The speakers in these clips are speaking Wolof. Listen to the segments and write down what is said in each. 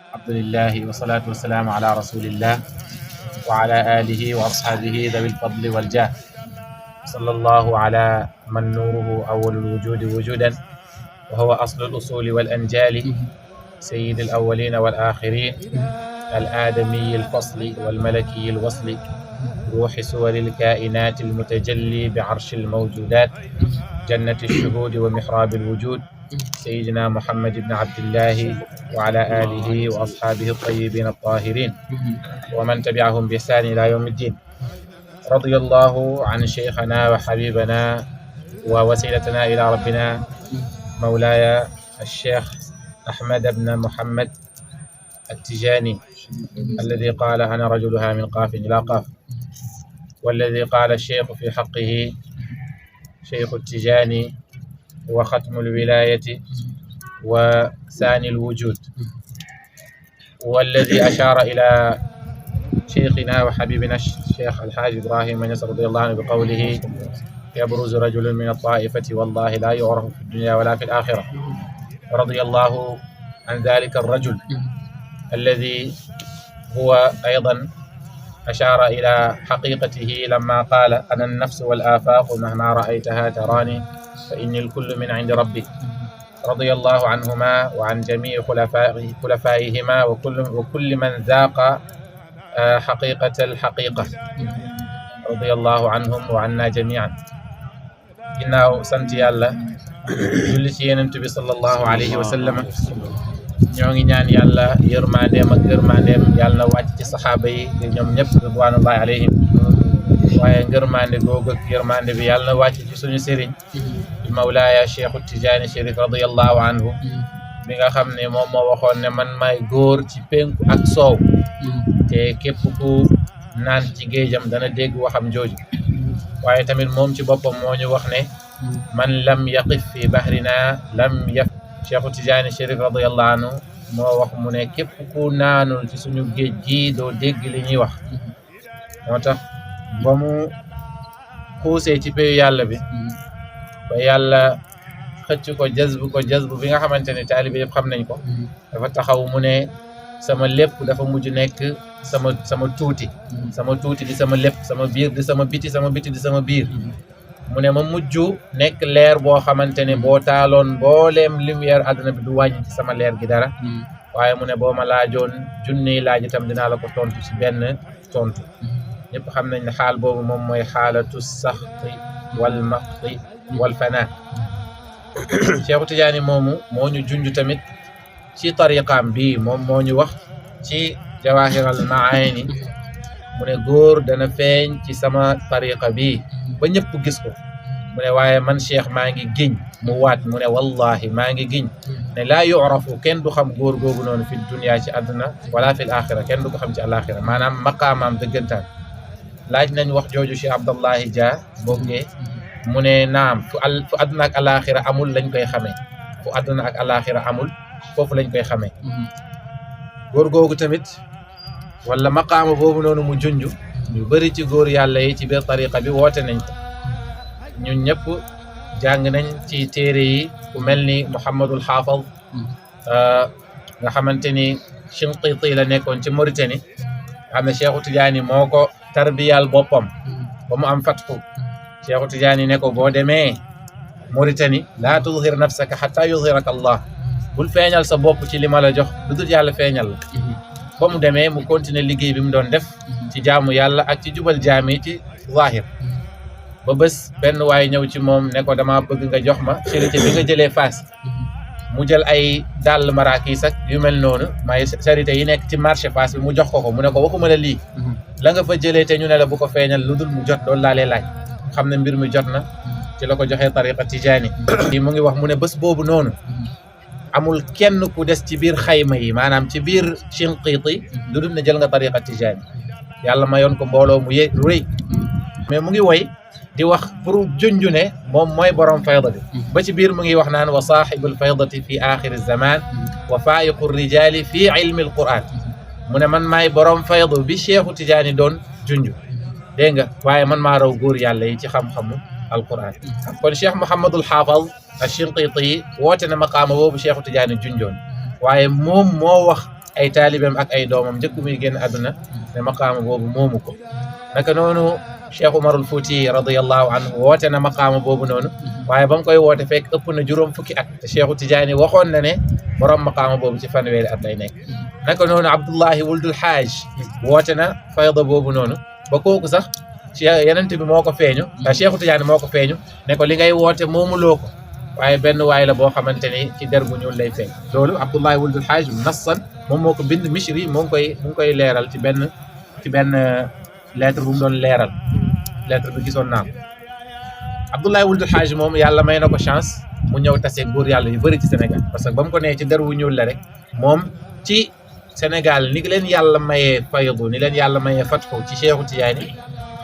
الحمد لله والصلاة والسلام على رسول الله وعلى آله وأصحابه ذوي الفضل والجاه. صلى الله على من نوره أول الوجود وجودا وهو أصل الأصول والأنجال، سيد الأولين والآخرين، الآدمي الفصل والملكي الوصل، روح سور الكائنات المتجلي بعرش الموجودات، جنة الشهود ومحراب الوجود، سيدنا محمد بن عبد الله وعلى آله وأصحابه الطيبين الطاهرين ومن تبعهم بإحسان إلى يوم الدين. رضي الله عن شيخنا وحبيبنا ووسيلتنا إلى ربنا مولاي الشيخ أحمد بن محمد التجاني، الذي قال أنا رجلها من قاف إلى قاف، والذي قال الشيخ في حقه شيخ التجاني وختم الولاية وثاني الوجود، والذي أشار إلى شيخنا وحبيبنا الشيخ الحاج إبراهيم بن رضي الله عنه بقوله يبرز رجل من الطائفة والله لا يعرف في الدنيا ولا في الآخرة. رضي الله عن ذلك الرجل الذي هو أيضا أشار إلى حقيقته لما قال أنا النفس والآفاق مهما رأيتها تراني فإني الكل من عند ربي. رضي الله عنهما وعن جميع خلفائهما وكل من ذاق حقيقة الحقيقة، رضي الله عنهم وعنا جميعا. ginnaaw sant yàlla julli ci Yonent bi sallallahu alayhi wa sallam, ñoo ngi ñaan yàlla yërmandeem ak gërmandeem yàlla na wàcc ci saxaaba yi ñoom ñëpp ridwanullahi alayhim, waaye ngërmande googu ak yërmande bi yàlla na wàcc ci suñu sëriñ di mawlaaya Cheikhu Tijaani Chérif radiyallahu anhu, bi nga xam ne moom moo waxoon ne man may góor ci penku ak soow, te képp ku naan ci géejam dana dégg waxam jooju. waaye tamit moom ci boppam moo ñu wax ne man lam yaqif fi bahrina lam yaf. Cheikhu Tijaani Chérif radiyallahu anhu moo wax mu ne képp ku naanul ci suñu géej gi doo dégg li ñuy wax. moo tax ba mu xuusee ci péyu yàlla bi ba yàlla xëcc ko jazbu bi nga xamante ne taalibe yëpp xam nañ ko, dafa taxaw mu ne sama lépp dafa mujj nekk sama tuuti di sama lépp, sama biir di sama biti, sama biti di sama biir. mu ne ma mujj nekk leer boo xamante ne boo taaloon mbooleem lumière àdduna bi du wàññi ci sama leer gi dara, waaye mu ne boo ma laajoon junniy laaj itam dinaa la ko tontu ci benn tontu. ñëpp xam nañ ne xaal boobu moom mooy xaalatu saxti wal maqti wal fana. Cheikhu Tijaani moomu moo ñu junj tamit ci tariqaam bi, moom moo ñu wax ci jawaahiral maani mu ne góor dana feeñ ci sama tariqa bi ba ñëpp gis ko. mu ne waaye man cheikh maa ngi giñ mu waat mu ne wallahi maa ngi giñ ne laa yu'rafu kenn du xam góor googu noonu fi dunya ci àdduna wala fi al-axira, kenn du ko xam ci al-axira, maanaam maqaamaam dëggantaan. laaj nañ wax jooju Cheikh Abdallahi Dia boogee mu ne naam fu àdduna ak al-axira amul lañ koy xamee, fu àdduna ak al-axira amul foofu lañ koy xamee. góor googu tamit wala maqaama boobu noonu mu junj ñu bëri ci góor yàlla yi ci biir tariqa bi woote nañ ko. ñun ñëpp jàng nañ ci téere yi ku mel ni Muhammadul Haafaz nga xamante ni Shinqiti la nekkoon ci Mauritanie, xam ne Cheikhu Tijaani moo ko tarbiyal boppam ba mu am fatxu. Cheikhu Tijaani ne ko boo demee Mauritanie laa tudhir nafsaka xataa yudhiraka Allah, bul feeñal sa bopp ci li ma la jox lu dul yàlla feeñal la. ba mu demee mu continuer liggéey bi mu doon def ci jaamu yàlla ak ci jubal jaam yi ci zahir. ba bés benn waay ñëw ci moom ne ko dama bëgg nga jox ma charité bi nga jëlee Fass. mu jël ay dàll maraakis ak yu mel noonu may charité yi nekk ci marché Fass bi mu jox ko mu ne ko waxuma la lii la nga fa jëlee te ñu ne la bu ko feeñal lu dul mu jot loolu laa lay laaj. xam ne mbir mi jot na ci la ko joxee tariqa Tijaani. mu ngi wax mu ne bés boobu noonu amul kenn ku des ci biir xayma yi, maanaam ci biir Shinqiti lu dul ne jël nga tariqa Tijaani. yàlla mayoon ko mbooloo mu rëy, mais mu ngi woy di wax pour junju ne moom mooy borom fayda bi. ba ci biir mu ngi wax naan wa saaxibul faydati fi axiri zaman wa faayiqu rijali fi ilmi alquran. mu ne man maay borom fayda bi Cheikhu Tijaani doon junju, dégg nga, waaye man maa raw góor yàlla yi ci xam-xamu alquran. kon Cheikh Mouhamadul Haafaz al-Shinqiti woote na maqaama boobu Cheikhu Tijaani junjoon, waaye moom moo wax ay taalibeem ak ay doomam njëkk muy génn àdduna ne maqaama boobu moomu ko naka noonu Cheikh Umarul Fouti radiyallahu anhu woote na maqaama boobu noonu waaye ba mu koy woote fekk ëpp na juróom fukki at te Cheikhu Tijaani waxoon na ne borom maqaama boobu ci fanweeri at lay nekk naka noonu Abdullahi Wuldul Haaj woote na fayda boobu noonu ba kooku sax ci yenente bi moo ko feeñu Cheikhu Tijaani moo ko feeñu ne ko li ngay woote moomuloo ko waaye benn waay la boo xamante ni ci der bu ñuul lay feeñ loolu Abdullahi Wuldul Haaj nassan moom moo ko bind Mishri mu ngi koy leeral ci benn lettre bu mu doon leeral lettre bi gisoon naa ko Abdoulaye Wuldul Haaj moom yàlla may na ko chance mu ñëw tase góor yàlla yu bëri ci Sénégal parce que ba mu ko nee ci der wu ñuul la rek moom ci Sénégal ni leen yàlla mayee faydu ni leen yàlla mayee fatxu ci Cheikhu Tijaani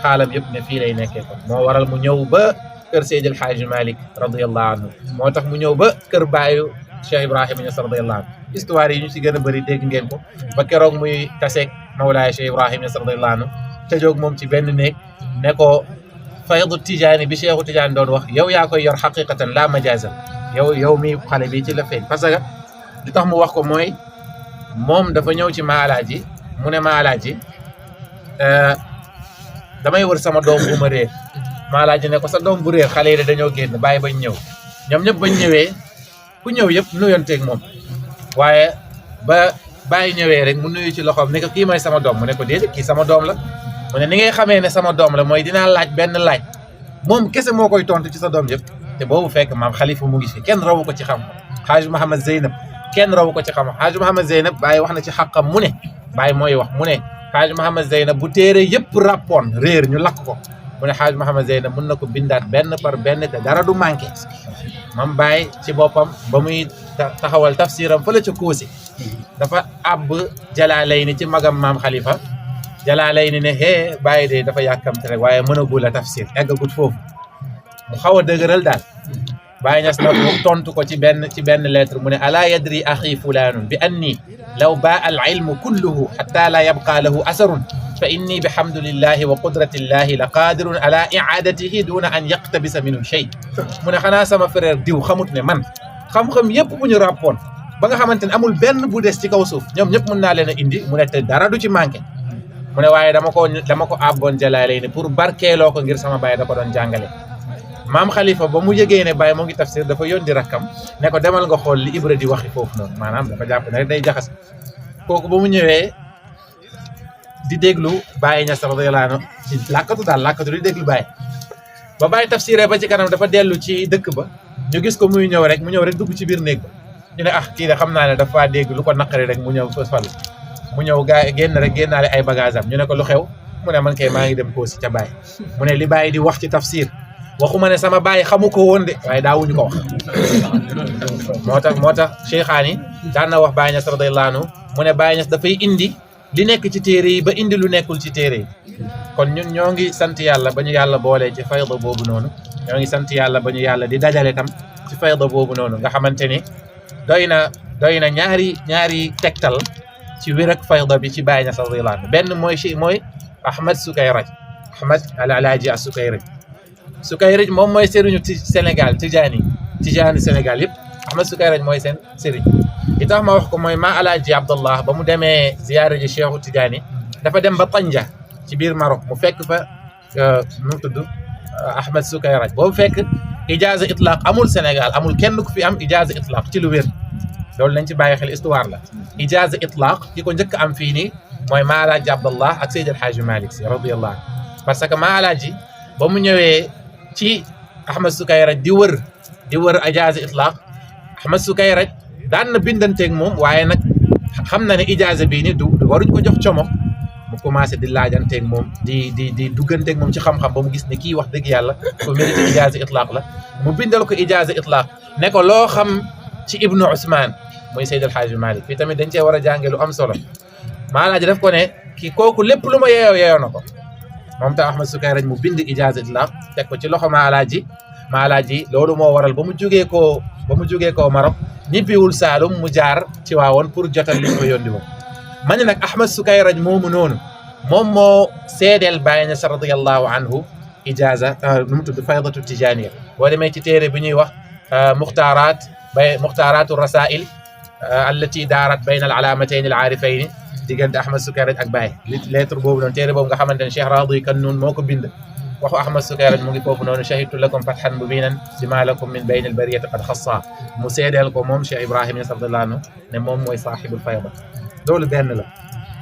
xaalam yëpp ne fii lay nekkee ko moo waral mu ñëw ba kër Seydi El Hadji Malick radiyallahu anhu moo tax mu ñëw ba kër baayu Cheikh Ibrahima Niass radiyallahu anhu histoire yi ñu ci gën a bëri dégg ngeen ko ba keroog muy taseeg Mawlaaya Cheikh Ibrahima Niass radiyallahu anhu tëjoog moom ci benn néeg ne ko faydu Tijaani bi Cheikhu Tijaani doon wax yow yaa koy yor xaqiqatan la majazan yow mi xale bi ci la feeñ parce que li tax mu wax ko mooy moom dafa ñëw ci maalaaji mu ne maalaaji damay wër sama doom bu ma réer maalaaji ne ko sa doom bu réer xale yi dañoo génn bàyyi bañ ñëw ñoom ñëpp bañ ñëwee ku ñëw yëpp nuyonteeg moom waaye ba bàyyi ñëwee rek mu nuyu ci loxoom ne ko kii mooy sama doom mu ne ko déedéet kii sama doom la mu ne ni ngay xamee ne sama doom la mooy dinaa laaj benn laaj moom kese moo koy tontu ci sa doom yëpp te boobu fekk maam xalifa mu ngi fi kenn rawu ko ci xam Xaaj Mouhamed Zeynab kenn rawu ko ci xam Xaaj Mouhamed Zeynab Baye wax na ci xàqam mu ne Baye mooy wax mu ne Xaaj Mouhamed Zeynab bu téere yëpp rappoon réer ñu lakk ko mu ne Xaaj Mouhamed Zeynab mën na ko bindaat benn par benn te dara du manqué mam Baye ci boppam ba muy taxawal tafsiram fële ca Koosi dafa àbb Jalaalayni ci magam maam Khalifa Jalaalayni ne hee Baye de dafa yàkkamte rek waaye mënagul a tafsir eggagut foofu mu xaw a dëgëral daal Baye Niass nag mu tontu ko ci benn lettre mu ne alaa yadri axi fulaanun bi anni law baa al ilmu kulluhu xatta la yabqa lahu asarun fa inni bihamdulillahi wa qudratillahi la qadirun ala iadatihi duna an yaqtabisa minhu shay mu ne xanaa sama frère diw xamut ne man xam-xam yëpp bu ñu rappoon ba nga xamante ne amul benn bu des ci kaw suuf ñoom ñëpp mën naa leen a indi mu ne te dara du ci manqué mu ne waaye dama ko àbboon Jalaalayni pour barkeeloo ko ngir sama baay da ko doon jàngale maam Khalifa ba mu yëgee ne Baye moo ngi tafsir dafa yónni rakkam ne ko demal nga xool li Ibra di waxi foofu noonu maanaam dafa jàpp ne rek day jaxas kooku ba mu ñëwee di déglu Baye Niass radiyallahu anhu ci làkkatu di déglu Baye ba Baye tafsiree ba ci kanam dafa dellu ci dëkk ba ñu gis ko mu ñëw rek dugg ci biir néeg ba ñu ne kii de xam naa ne dafa dégg lu ko naqari rek mu ñëw fal mu ñëw gaa génn rek génnaale ay bagage am ñu ne ko lu xew mu ne man kay maa ngi dem Koosi ca Baye mu ne li Baye di wax ci tafsir waxuma ne sama baay xamu ko woon de waaye daawuñu ko wax moo tax Cheikhaani daan na wax Baye Niass radiyallahu anhu mu ne Baye Niass dafay indi li nekk ci téere yi ba indi lu nekkul ci téere yi kon ñun ñoo ngi sant yàlla ba ñu yàlla boolee ci fayda boobu noonu ñoo ngi sant yàlla ba ñu yàlla di dajale tam ci fayda boobu noonu nga xamante ni doy na ñaari tegtal ci wér ak fayda bi ci Baye Niass radiyallahu anhu benn mooy Ahmed Sukayraj Ahmed Alaaji Sukayraj Sukayraj moom mooy sëriñu ci Sénégal Tijaani Sénégal yëpp Ahmed Sukayraj mooy seen sëriñ li tax ma wax ko mooy maa Alaaji Abdallah ba mu demee ziyaara ji Cheikhu Tijaani dafa dem ba Tanja ci biir Maroc mu fekk fa nu tudd Ahmed Sukayraj boobu fekk ijaaza itlaq amul Sénégal amul kenn ku fi am ijaaza itlaq ci lu wér loolu nañ ci bàyyi xel histoire la ijaaza itlaq ki ko njëkk am fii nii mooy maa Alaaji Abdallah ak Seydi El Hadji Malick Sy radiyallahu anhu parce que maa Alaaji ba mu ñëwee ci Ahmed Sukayraj di wër ijaaza itlaq Ahmed Sukayraj daan na bindanteeg moom waaye nag xam na ne ijaaza bii ni du waruñ ko jox como mu commencé di laajanteeg moom di dugganteeg moom ci xam-xam ba mu gis ne kii wax dëgg yàlla ko mérite ijaaza itlaq la mu bindal ko ijaaza itlaq ne ko loo xam ci Ibnu Ousmane muy Seydi El Hadji Malick fii tamit dañ cee war a jànge lu am solo maa Alaaji daf ko ne kii kooku lépp lu ma yeeyoo na ko moom tam Ahmed Sukayraj mu bind ijaaza itlaq teg ko ci loxo maa Alaaji loolu moo waral ba mu jugee koo Maroc ñibbiwul Saalum mu jaar ci waawoon pour jotal li ko yónni woon ma ne nag Ahmed Sukayraj moomu noonu moom moo seedeel Baye Niass radiyallahu anhu ijaaza nu mu tudd faydatu tijaaniya boo demee ci téere bi ñuy wax muxtaaraatu rasail allati daarat bayna al alaamatayn al aarifayni diggante Ahmad Sukayraj ak Baye lettre boobu noonu téere boobu nga xamante ne Cheikh Raadi Kannoun moo ko bind waxu Ahmad Sukayraj mu ngi foofu noonu shahidtu lakum fathan mubinan bima lakum min bayni al bariyati qad xassa mu seedeel ko moom Cheikh Ibrahima Niass radiyallahu anhu ne moom mooy saaxibul fayda loolu benn la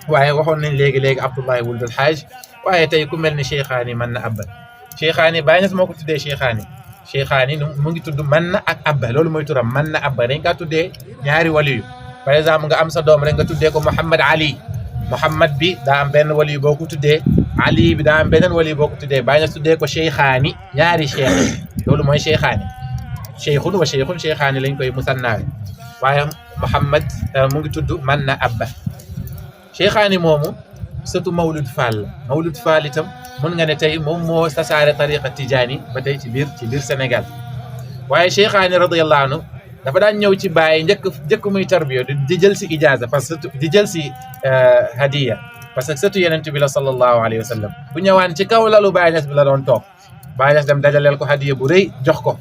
waaye waxoon nañ léegi Abdullahi wuldul Haaj waaye tey ku mel ni Cheikhaani mën na abba Cheikhaani Baye Niass moo ko tuddee Cheikhaani mu ngi tudd mën na ak abba loolu mooy turam mën na abba dañ kaa tuddee ñaari waliyu par exemple nga am sa doom rek nga tuddee ko Mouhamed Ali Mouhamed bi daa am benn waliyu boo ko tuddee Ali bi daa am beneen waliyu boo ko tuddee Baye Niass tuddee ko Cheikhaani ñaari cheikh loolu mooy Cheikhaani cheikhun wa cheikhun Cheikhaani lañ koy musannaawe waaye Mouhamed mu ngi tudd mën na abba Cheikhaani moomu surtout Mawlud Fall la Mawlud Fall itam mun nga ne tey moom moo tasaare tariqa Tijaani ba tey ci biir Sénégal waaye Cheikhaani radiyallahu anhu dafa daan ñëw ci Baye njëkk muy tarbiya di jël si ijaaza parce que di jël si hadiya parce que surtout Yonent bi la sallallahu alayhi wa sallam bu ñëwaan ci kaw lalu Baye Niass bi la doon toog Baye Niass dem dajaleel ko hadiya bu rëy jox ko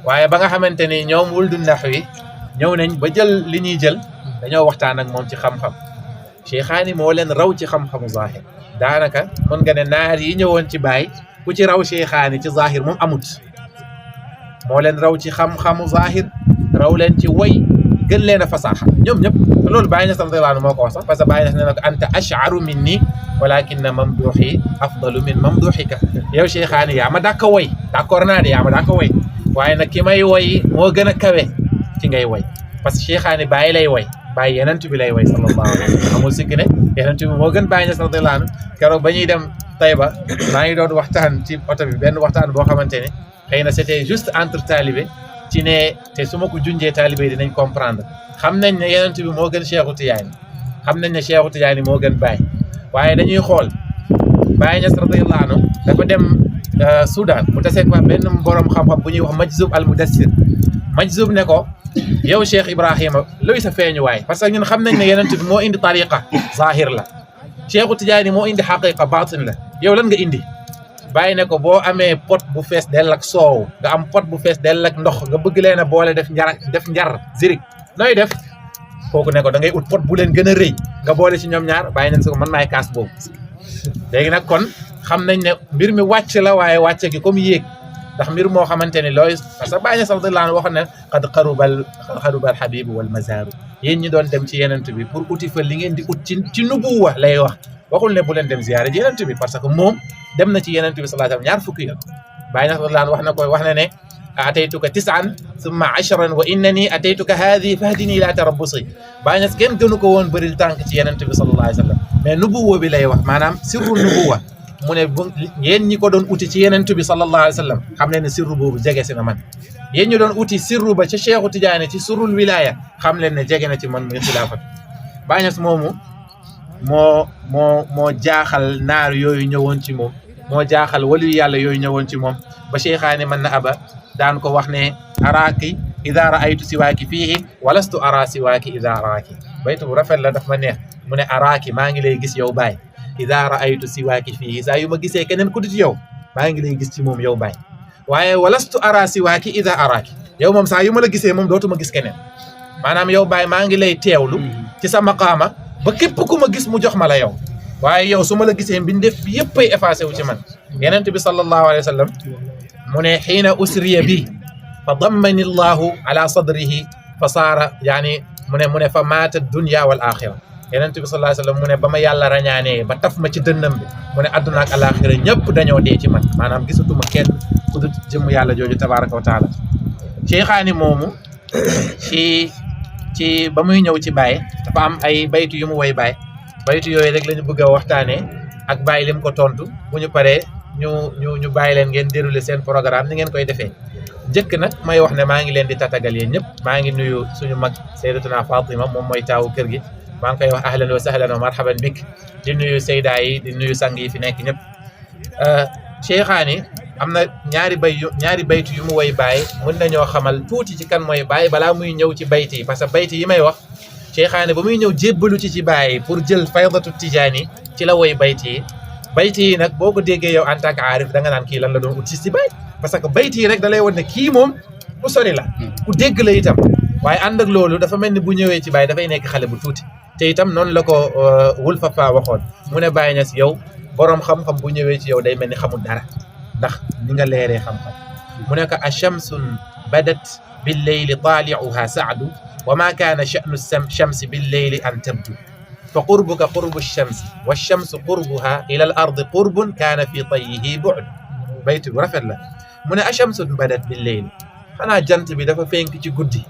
waaye ba nga xamante ni ñoom wuldu naxwi ñëw nañ ba jël li ñuy jël dañoo waxtaan ak moom ci xam-xam Cheikhaani moo leen raw ci xam-xamu zahir daanaka mën nga ne naar yi ñëwoon ci Baye ku ci raw Cheikhaani ci zahir moom amut moo leen raw ci xam-xamu zahir raw leen ci way gën leen a fasaaxa ñoom ñëpp loolu Baye Niass radiyallahu anhu moo ko wax sax parce que Baye Niass nee na ko anta ash'aru minni walakinna mamduhi afdalu min mamduhika yow Cheikhaani yaa ma dàkka way d'accord naa de yaa ma dàkka way waaye nag ki may way moo gën a kawe ci ngay way parce que Cheikhaani Baye lay way Baye Yonent bi lay way sallallahu alayhi wa sallam amul sikki ne Yonent bi moo gën Baye Niass radiyallahu anhu keroog ba ñuy dem Taïba maa ngi doon waxtaan ci oto bi benn waxtaan boo xamante ne xëy na c'était juste entre talibé ci ne te su ma ko junjee talibé dinañ comprendre xam nañ ne Yonent bi moo gën Cheikhu Tidiane xam nañ ne Cheikhu Tidiane moo gën Baye waaye dañuy xool Baye Niass radiyallahu anhu dafa dem Soudan mu taseeg fa benn borom xam-xam bu ñuy wax Majzub al Mudassir Majzub ne ko yow Cheikh Ibrahima luy sa feeñuwaay parce que ñun xam nañ ne Yonent bi moo indi tariqa zahir la Cheikhu Tidiane moo indi xaqiqa batin la yow lan nga indi Baye ne ko boo amee pot bu fees dell ak soow nga am pot bu fees dell ak ndox nga bëgg leen a boole def njar zirik nooy def kooku ne ko da ngay ut pot bu leen gën a rëy nga boole ci ñoom ñaar Baye nañ si ko man maay kaas boobu léegi nag kon xam nañ ne mbir mi wàcc la waaye wàcce gi comme yéeg ndax mbir moo xamante ne looy parce que Baye Niass radiyallahu anhu waxoon ne qad qarubal habibu wal mazaaru yéen ñi doon dem ci Yonent bi pour uti fa li ngeen di ut ci nubuwa lay wax waxul ne bu leen dem ziyaare ji Yonent bi parce que moom dem na ci Yonent bi sallallahu alayhi wa sallam ñaar fukki yoon Baye Niass radiyallahu anhu wax na ne ataytuka 9 thumma 10 wa innani ataytuka haadihi fahdini ila tarabbusi Baye Niass kenn gënu ko woon bëril tànk ci Yonent bi sallallahu alayhi wa sallam mais nubuwa bi lay wax maanaam sirru nubuwa mu ne yéen ñi ko doon uti ci Yonent bi sallallahu alayhi wa sallam xam ne sirru boobu jege si na man yéen ñu doon uti sirru ba ca Cheikhu Tidiane ci surul wilaya xam leen ne jege na ci man muy xilaafat Baye Niass moomu moo jaaxal naar yooyu ñëwoon ci moom moo jaaxal waliyu yàlla yooyu ñëwoon ci moom ba Cheikhaani mën na aba daan ko wax ne araaki ida raaytu siwaaki fiihi walastu ara siwaaki ida araaki baytu bu rafet la daf ma neex mu ne araaki maa ngi lay gis yow Baye ida raaytu siwaaki fiihi saa yu ma gisee keneen ku dut yow maa ngi lay gis ci moom yow Baye waaye walastu ara siwaaki ida araaki yow moom saa yu ma la gisee moom dootuma gis keneen maanaam yow Baye maa ngi lay teewlu ci sa maqaama ba képp ku ma gis mu jox ma la yow waaye yow su ma la gisee mbindeef bi yëpp ay effacé wu ci man Yonent bi sallallahu alayhi wa sallam mu ne xiina usriya bi fa dammani llahu ala sadrihi fa saara yaani mu ne fa maata dunya wal axira Yonent bi sallallahu alayhi wa sallam mu ne ba ma yàlla rañaanee ba taf ma ci dënnam bi mu ne adduna ak alaxira ñëpp dañoo dee ci man maanaam gisatuma kenn ku dul jëmm yàlla jooju tabaraka wa taala Cheikhaani moomu ci ba muy ñëw ci Baye dafa am ay baytu yu mu woy Baye baytu yooyu rek la ñu bëgg a waxtaanee ak Baye lim ko tontu bu ñu paree ñu bàyyi leen ngeen déroulé seen programme ni ngeen koy defee njëkk nag may wax ne maa ngi leen di tatagal yéen ñëpp maa ngi nuyu suñu mag Sayyidatuna Fatima moom mooy taawu kër gi maa ngi koy wax ahlan wa sahlan wa marhaban bik di nuyu Seyda yi di nuyu sang yi fi nekk ñëpp Cheikhaani am na ñaari baytu yu mu woy Baye mën nañoo xamal tuuti ci kan mooy Baye balaa muy ñëw ci bayti yi parce que bayti yi may wax Cheikhaani ba muy ñëw jébbalu ci Baye pour jël faydatu Tijaani ci la woy bayti yi nag boo ko déggee yow en tant que aarif da nga naan kii lan la doon ut ci Baye parce que bayti yi rek da lay won ne kii moom ku sori la ku dégg la itam waaye ànd ak loolu dafa mel ni bu ñëwee ci Baye dafay nekk xale bu tuuti te itam noonu la ko Wulfafa waxoon mu ne Baye Niass yow boroom xam-xam bu ñëwee ci yow day mel ni xamul dara ndax ni nga leeree xam-xam mu ne ko ashamsun badat billeyli taaliuha saadu wa ma kaana sha'nu shamsi billeyli an tabdu fa qurbuka qurbu shamsi wa shamsu qurbuha ila al ardi qurbun kaana fi tayyihi bu'd baytu bu rafet la mu ne ashamsun badat billeyli xanaa jant bi dafa fenk ci guddi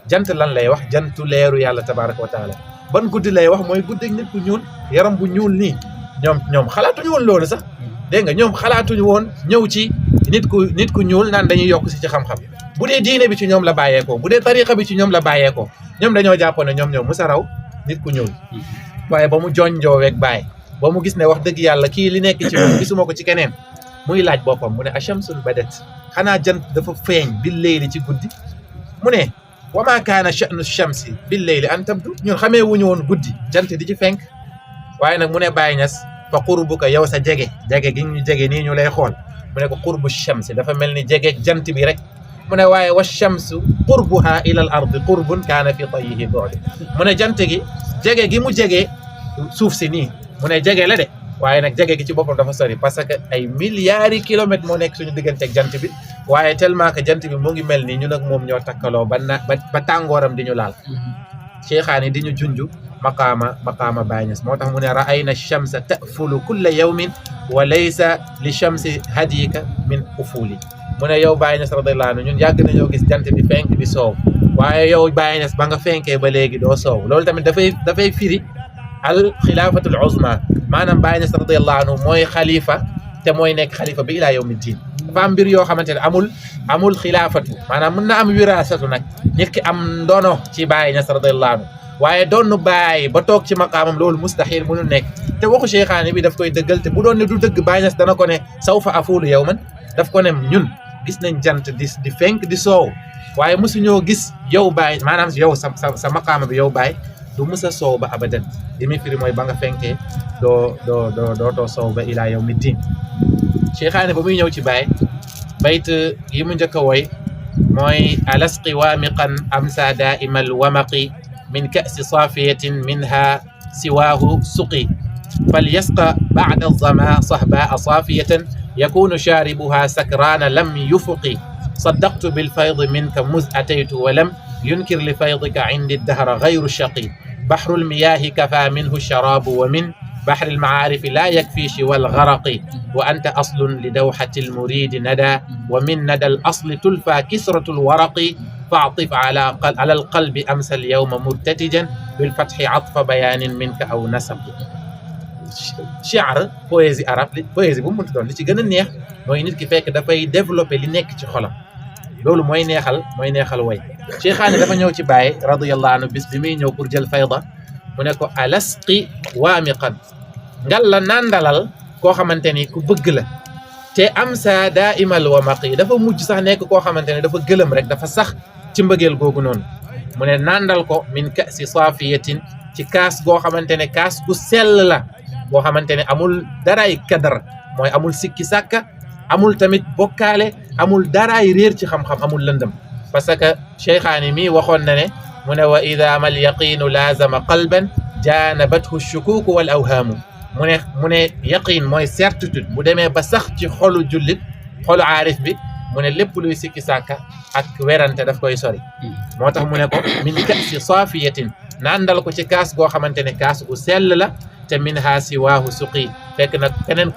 jant lan lay wax jantu leeru yàlla tabaraka wa taala ban guddi lay wax mooy guddi nit ku ñuul yaram bu ñuul nii ñoom xalaatuñu woon loolu sax dégg nga ñoom xalaatuñu woon ñëw ci nit ku ñuul naan dañuy yokk si ci xam-xam bu dee diine bi ci ñoom la bàyyeekoo bu dee tariqa bi ci ñoom la bàyyeekoo ñoom dañoo jàppoon ne ñoom musa raw nit ku ñuul waaye ba mu jonjooweeg Baye ba mu gis ne wax dëgg yàlla kii li nekk ci moom gisuma ko ci keneen muy laaj boppam mu ne ashamsun badat xanaa jant dafa feeñ bil leyli ci guddi mu ne wa ma kaana sha'nu shamsi bil leyli an tabdu ñun xamee wuñu woon guddi jant di ci fenk waaye nag mu ne Baye Niass fa qurbuka yow sa jege gi ñu jege nii ñu lay xool mu ne ko qurbu shamsi dafa mel ni jege jant bi rek mu ne waaye wa shamsu qurbuha ila al ardi qurbun kaana fi tayyihi bu'd mu ne jant gi jege gi mu jege suuf si nii mu ne jege la de waaye nag jege gi ci boppam dafa sori parce que ay milliards kilomètres moo nekk suñu digganteeg jant bi waaye tellement que jant bi mu ngi mel ni ñun ak moom ñoo takkaloo ba tàngooram di ñu laal cheikhaani di ñu junj maqaama Baye Niass moo tax mu ne ra'ayna shamsa ta'fulu kulla yawmin wa laysa li shamsi hadika min ufuli mu ne yow Baye Niass radiyallahu anhu ñun yàgg nañoo gis jant bi fenk di soow waaye yow Baye Niass ba nga fenkee ba léegi doo soow loolu tamit dafay firi al xilaafatul uzma maanaam Baye Niass radiyallahu anhu mooy xalifa te mooy nekk xalifa bi ilaa yawmi diin dafa am mbir yoo xamante ne amul xilaafatu maanaam mën na am wiraasatu nag nit ki am ndono ci Baye Niass radiyallahu anhu waaye doonu Baye ba toog ci maqaamam loolu mustahil mënul nekk te waxu cheikhaani bi daf koy dëggal te bu doon ne du dëgg Baye Niass dana ko ne sawfa afuulu yawman daf ko ne ñun gis nañ jant di fenk di soow waaye mosuñoo gis yow Baye maanaam yow sa maqaama bi yow Baye du musa soow ba abadan li muy firi mooy ba nga fenkee dootoo soow ba ilaa yawmi diin cheikhaani ba muy ñëw ci Baye bayt yi mu njëkk a woy mooy alasqi waamiqan amsa daimal wamaqi min ka'si saafiyatin minha siwaahu suqi falyasqa ba'da az-zama sahbaa saafiyatan yakunu shaaribuha sakraana lam yufuqi saddaqtu bilfaydi minka muz ataytu wa lam yunkir li faydika indi ad-dahra ghayru shaqi bahru al-miyaahi kafaa minhu ash-sharaabu wa min bahri al-ma'aarifi laa yakfii siwa al-gharaqi wa anta aslun li dawhati al-muriidi nadaa wa min nadaa al-asli tulfaa kisratu al-waraqi fa'tif ala al-qalbi amsa al-yawma murtatijan bil-fathi 'atfa bayaanin minka aw nasaqi shi'r poésie arabe poésie bu mu mënti doon li ci gën a neex mooy nit ki fekk dafay développer li nekk ci xolam loolu mooy neexal way cheikhaani dafa ñëw ci Baye radiyallahu anhu bis bi muy ñëw pour jël fayda mu ne ko alasqi waamiqan ngal la nandalal koo xamante ni ku bëgg la te am sa daimal wamaqi dafa mujj sax nekk koo xamante ne dafa gëlëm rek dafa sax ci mbëggeel googu noonu mu ne nandal ko min kasi saafiyatin ci kaas goo xamante ne kaas gu sell la boo xamante ne amul daraay kadar mooy amul sikki sàkka amul tamit bokkaale amul daraay réer ci xam-xam amul lëndëm parce que cheikhaani mi waxoon na ne mu ne wa ida mal yaqiinu laazama qalban jaanabathu shukuuku wal awhaamu mu ne yaqiin mooy certitude bu demee ba sax ci xolu jullit xolu aarif bi mu ne lépp luy sikki sàkka ak werante daf koy sori moo tax mu ne ko min kasi saafiyatin nandal ko ci kaas goo xamante ne kaas gu sell la te min ha siwaahu suqi fekk nag keneen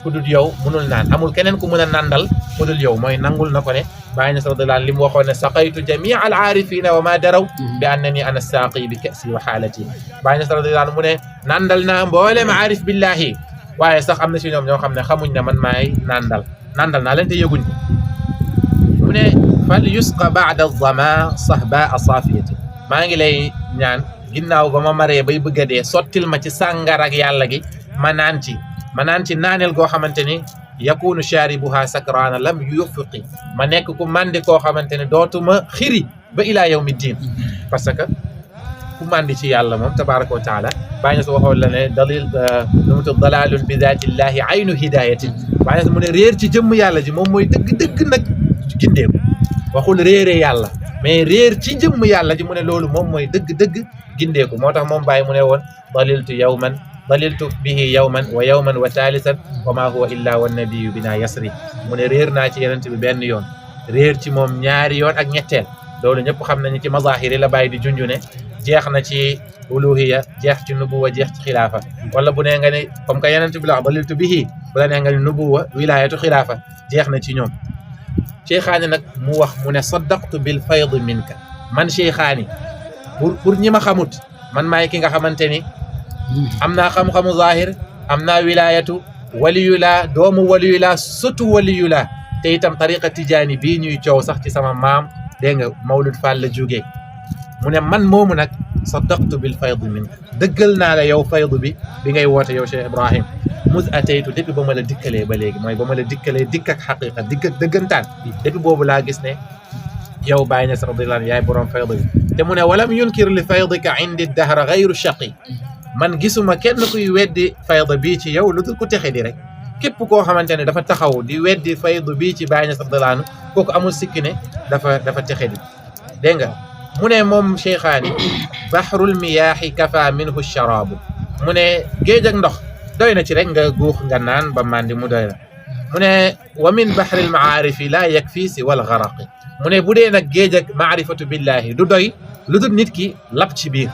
ku dul yow munul naan amul keneen ku mën a nandal ku dul yow mooy nangul na ko ne Baye Niass radiyallahu anhu li mu waxoon ne saqaytu jamia al aarifina wa ma daraw bi annani ana saaqi bi kasi wa xaalati Baye Niass radiyallahu anhu mu ne nandal naa mboolem aarif billahi waaye sax am na si ñoom ñoo xam ne xamuñ ne man maay nandal naa leen te yëguñ mu ne fal yusqa ba'da az-zama sahbaa saafiyati maa ngi lay ñaan ginnaaw ba ma maree bay bëgg a dee sottil ma ci sàngar ak yàlla gi ma naan ci naaneel goo xamante ni yakunu sharibuha sakraana lam yufiqi ma nekk ku mandi koo xamante ne dootuma xiri ba ilaa yawmi diin parce que ku mandi ci yàlla moom tabaraka wa taala Baye Niass waxoon la ne dalil numutu dalalun bi zatillahi aynu hidayatin Baye Niass mu ne réer ci jëmm yàlla ji moom mooy dëgg nag gindeeku waxul réere yàlla mais réer ci jëmm yàlla ji mu ne loolu moom mooy dëgg-dëgg gindeeku moo tax moom Baay mu ne woon daliltu bihi yawman wa thalithan wa ma huwa illa wa nabiyu bina yasri mu ne réer naa ci yenent bi benn yoon réer ci moom ñaari yoon ak ñetteel loolu ñëpp xam nañu ci mazahiri la Baay di junju ne jeex na ci uluhiya jeex ci nubuwa jeex ci xilaafa wala bu nee nga ne comme que yenent bi la wax daliltu bihi bu la nee nga ne nubuwa wilayatu xilaafa jeex na ci ñoom Cheikhaani nag mu wax mu ne saddaqtu bil fayd minka man Cheikhaani pour ñi ma xamut man maay ki nga xamante ni am naa xam-xamu zahir am naa wilayatu waliyu laa doomu waliyu laa sotu waliyu laa te itam tariqa tijaani bii ñuy coow sax ci sama maam dégg nga Mawlud Fall la jógee mu ne man moomu nag saddaqtu bil fayd minka dëggal naa la yow faydu bi ngay woote yow Cheikh Ibrahim mus ataytu depuis ba ma la dikkalee ba léegi mooy ba ma la dikkalee dikk ak xaqiqa dikk ak dëggantaan depuis boobu laa gis ne yow Baay Ñas radiyallahu anhu yaay borom faydu bi te mu ne walam yunkir li faydika indi dahra gayru shaqi man gisuma kenn kuy weddi fayda bii ci yow lu dul ku texe di rek képp koo xamante ne dafa taxaw di weddi faydu bii ci Baay Ñas radiyallahu anhu kooku amul sikki ne dafa texe di dégg nga mu ne moom Cheikhaani bahrul miyaahi kafa minhu sharaabu mu ne géej ak ndox doy na ci rek nga guux nga naan ba mandi mu doy la mu ne wa min bahril maarifi laa yakfi si wal garaqi mu ne bu dee nag géej ak maarifatu billahi du doy lu dul nit ki lap ci biir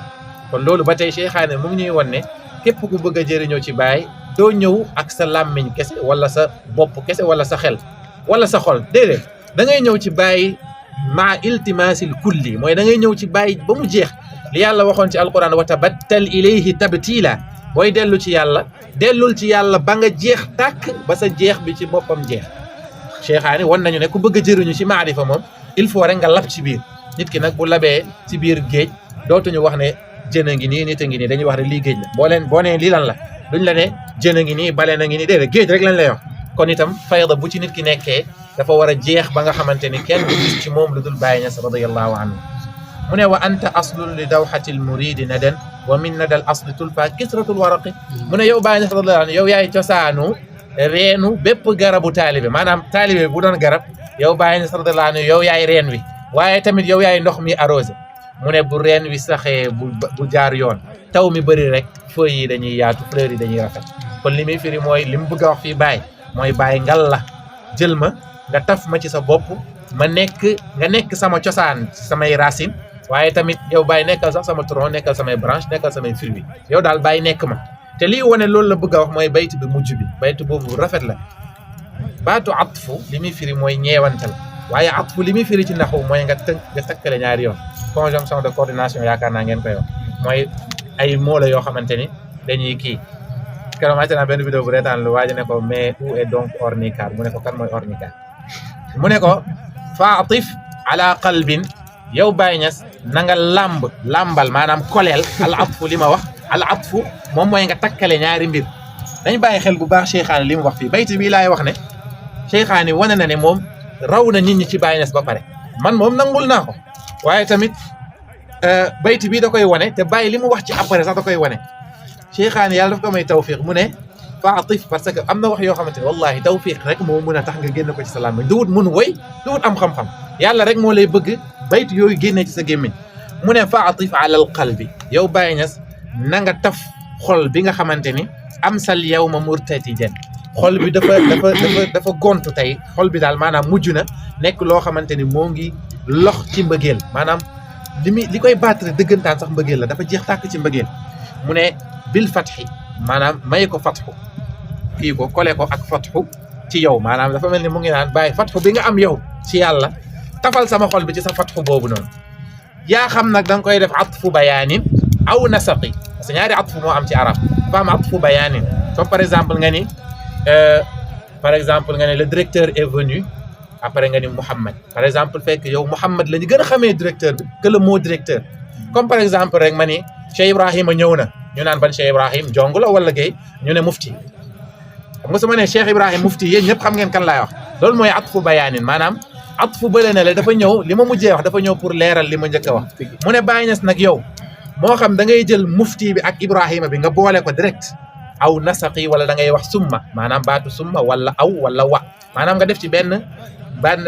kon loolu ba tey Cheikhaani mu ngi ñuy won ne képp ku bëgg a jëriñoo ci Baay doo ñëw ak sa làmmiñ kese wala sa bopp kese wala sa xel wala sa xol déedéet da ngay ñëw ci Baay maa iltimaasil kulli mooy da ngay ñëw ci Baay ba mu jeex li yàlla waxoon ci alquran wa tabattal ilayhi tabtila booy dellu ci yàlla dellul ci yàlla ba nga jeex tàkk ba sa jeex bi ci boppam jeex Cheikhaani wan nañu ne ku bëgg a jëriñu ci maarifa moom il faut rek nga lab ci biir nit ki nag bu labee ci biir géej dootuñu wax ne jën a ngi nii nit a ngi nii dañuy wax ne lii géej la boo nee lii lan la duñ la ne jën a ngi nii bale na ngi nii déedéet géej rek lañ lay wax kon itam fayda bu ci nit ki nekkee dafa war a jeex ba nga xamante ni kenn du gis ci moom lu dul Baay Ñas radiyallahu anhu mu ne wa anta aslun li dawxatil muridi nadan wa min nadal asli tulfa kisratul waraqi mu ne yow Baay Ñas radiyallahu anhu yow yaay cosaanu reenu bépp garabu taalibe maanaam taalibe bu doon garab yow Baay Ñas radiyallahu anhu yow yaay reen wi waaye tamit yow yaay ndox mi arrosé mu ne bu reen wi saxee bu jaar yoon taw mi bëri rek feuilles yi dañuy yaatu fleurs yi dañuy rafet kon li muy firi mooy li mu bëgg a wax fii Baay mooy Baay ngal la jël ma nga taf ma ci sa bopp nga nekk sama cosaan samay racine waaye tamit yow Baay nekkal sax sama tronc nekkal samay branche nekkal samay fruits yow daal Baay nekk ma te lii wane loolu la bëgg a wax mooy bayt bi mujj bi bayt boobu rafet la baatu atfu li muy firi mooy ñeewantal waaye atfu li muy firi ci naxu mooy nga takkale ñaari yoon conjonction de coordination yaakaar naa ngeen koy wax mooy ay mots la yoo xamante ni dañuy kii keroog maa ngi naa benn vidéo bu reetaan lu waaji ne ko mais où est donc ornicar mu ne ko kan mooy ornicar mu ne ko faatif ala qalbin yow Baay Ñas na nga làmbal maanaam koleel al atfu li ma wax al atfu moom mooy nga takkale ñaari mbir dañ bàyyi xel bu baax Cheikhaani li mu wax fii bayti bii laay wax ne Cheikhaani wane na ne moom raw na nit ñi ci Baay Ñas ba pare man moom nangul naa ko waaye tamit bayti bii da koy wane te bàyyi li mu wax ci après sax da koy wane Cheikhaani yàlla daf ko may tawfiq mu ne faatif parce que am na wax yoo xamante ne wallahi tawfiq rek moo mën a tax nga génn ko ci sa làmmiñ duwut mun woy duwut am xam-xam yàlla rek moo lay bëgg bayt yooyu génnee ci sa gémmiñ mu ne faatif ala al qalbi yow Baay Ñas na nga taf xol bi nga xamante ni am sal yawma murtatijan xol bi dafa gontu tey xol bi daal maanaam mujj na nekk loo xamante ni moo ngi lox ci mbëggeel maanaam li koy battre dëggantaan sax mbëggeel la dafa jeex tàkk ci mbëggeel mu ne bil fatxi maanaam may ko fatxu kii ko kole ko ak fatxu ci yow maanaam dafa mel ni mu ngi naan bàyyi fatxu bi nga am yow ci yàlla tafal sama xol bi ci sa fatxu boobu noonu yaa xam nag da nga koy def atfu bayaanin aw nasaqi parce que ñaari atfu moo am ci arab dafa am atfu bayaanin comme par exemple nga ni le directeur est venu après nga ni Mouhamed par exemple fekk yow Mouhamed la ñu gën a xamee directeur bi que le mot directeur comme par exemple rek ma ni Cheikh Ibrahima ñëw na ñu naan ban Cheikh Ibrahim jong la wala gay ñu ne mufti xam nga su ma nee Cheikh Ibrahim mufti yéen ñëpp xam ngeen kan laay wax loolu mooy atfu bayaanin maanaam atfu bële ne la dafa ñëw li ma mujjee wax dafa ñëw pour leeral li ma njëkk a wax mu ne Baay Ñas nag yow moo xam da ngay jël mufti bi ak Ibrahima bi nga boole ko direct aw nasaqi wala da ngay wax summa maanaam baatu summa wala aw wala wa maanaam nga def ci benn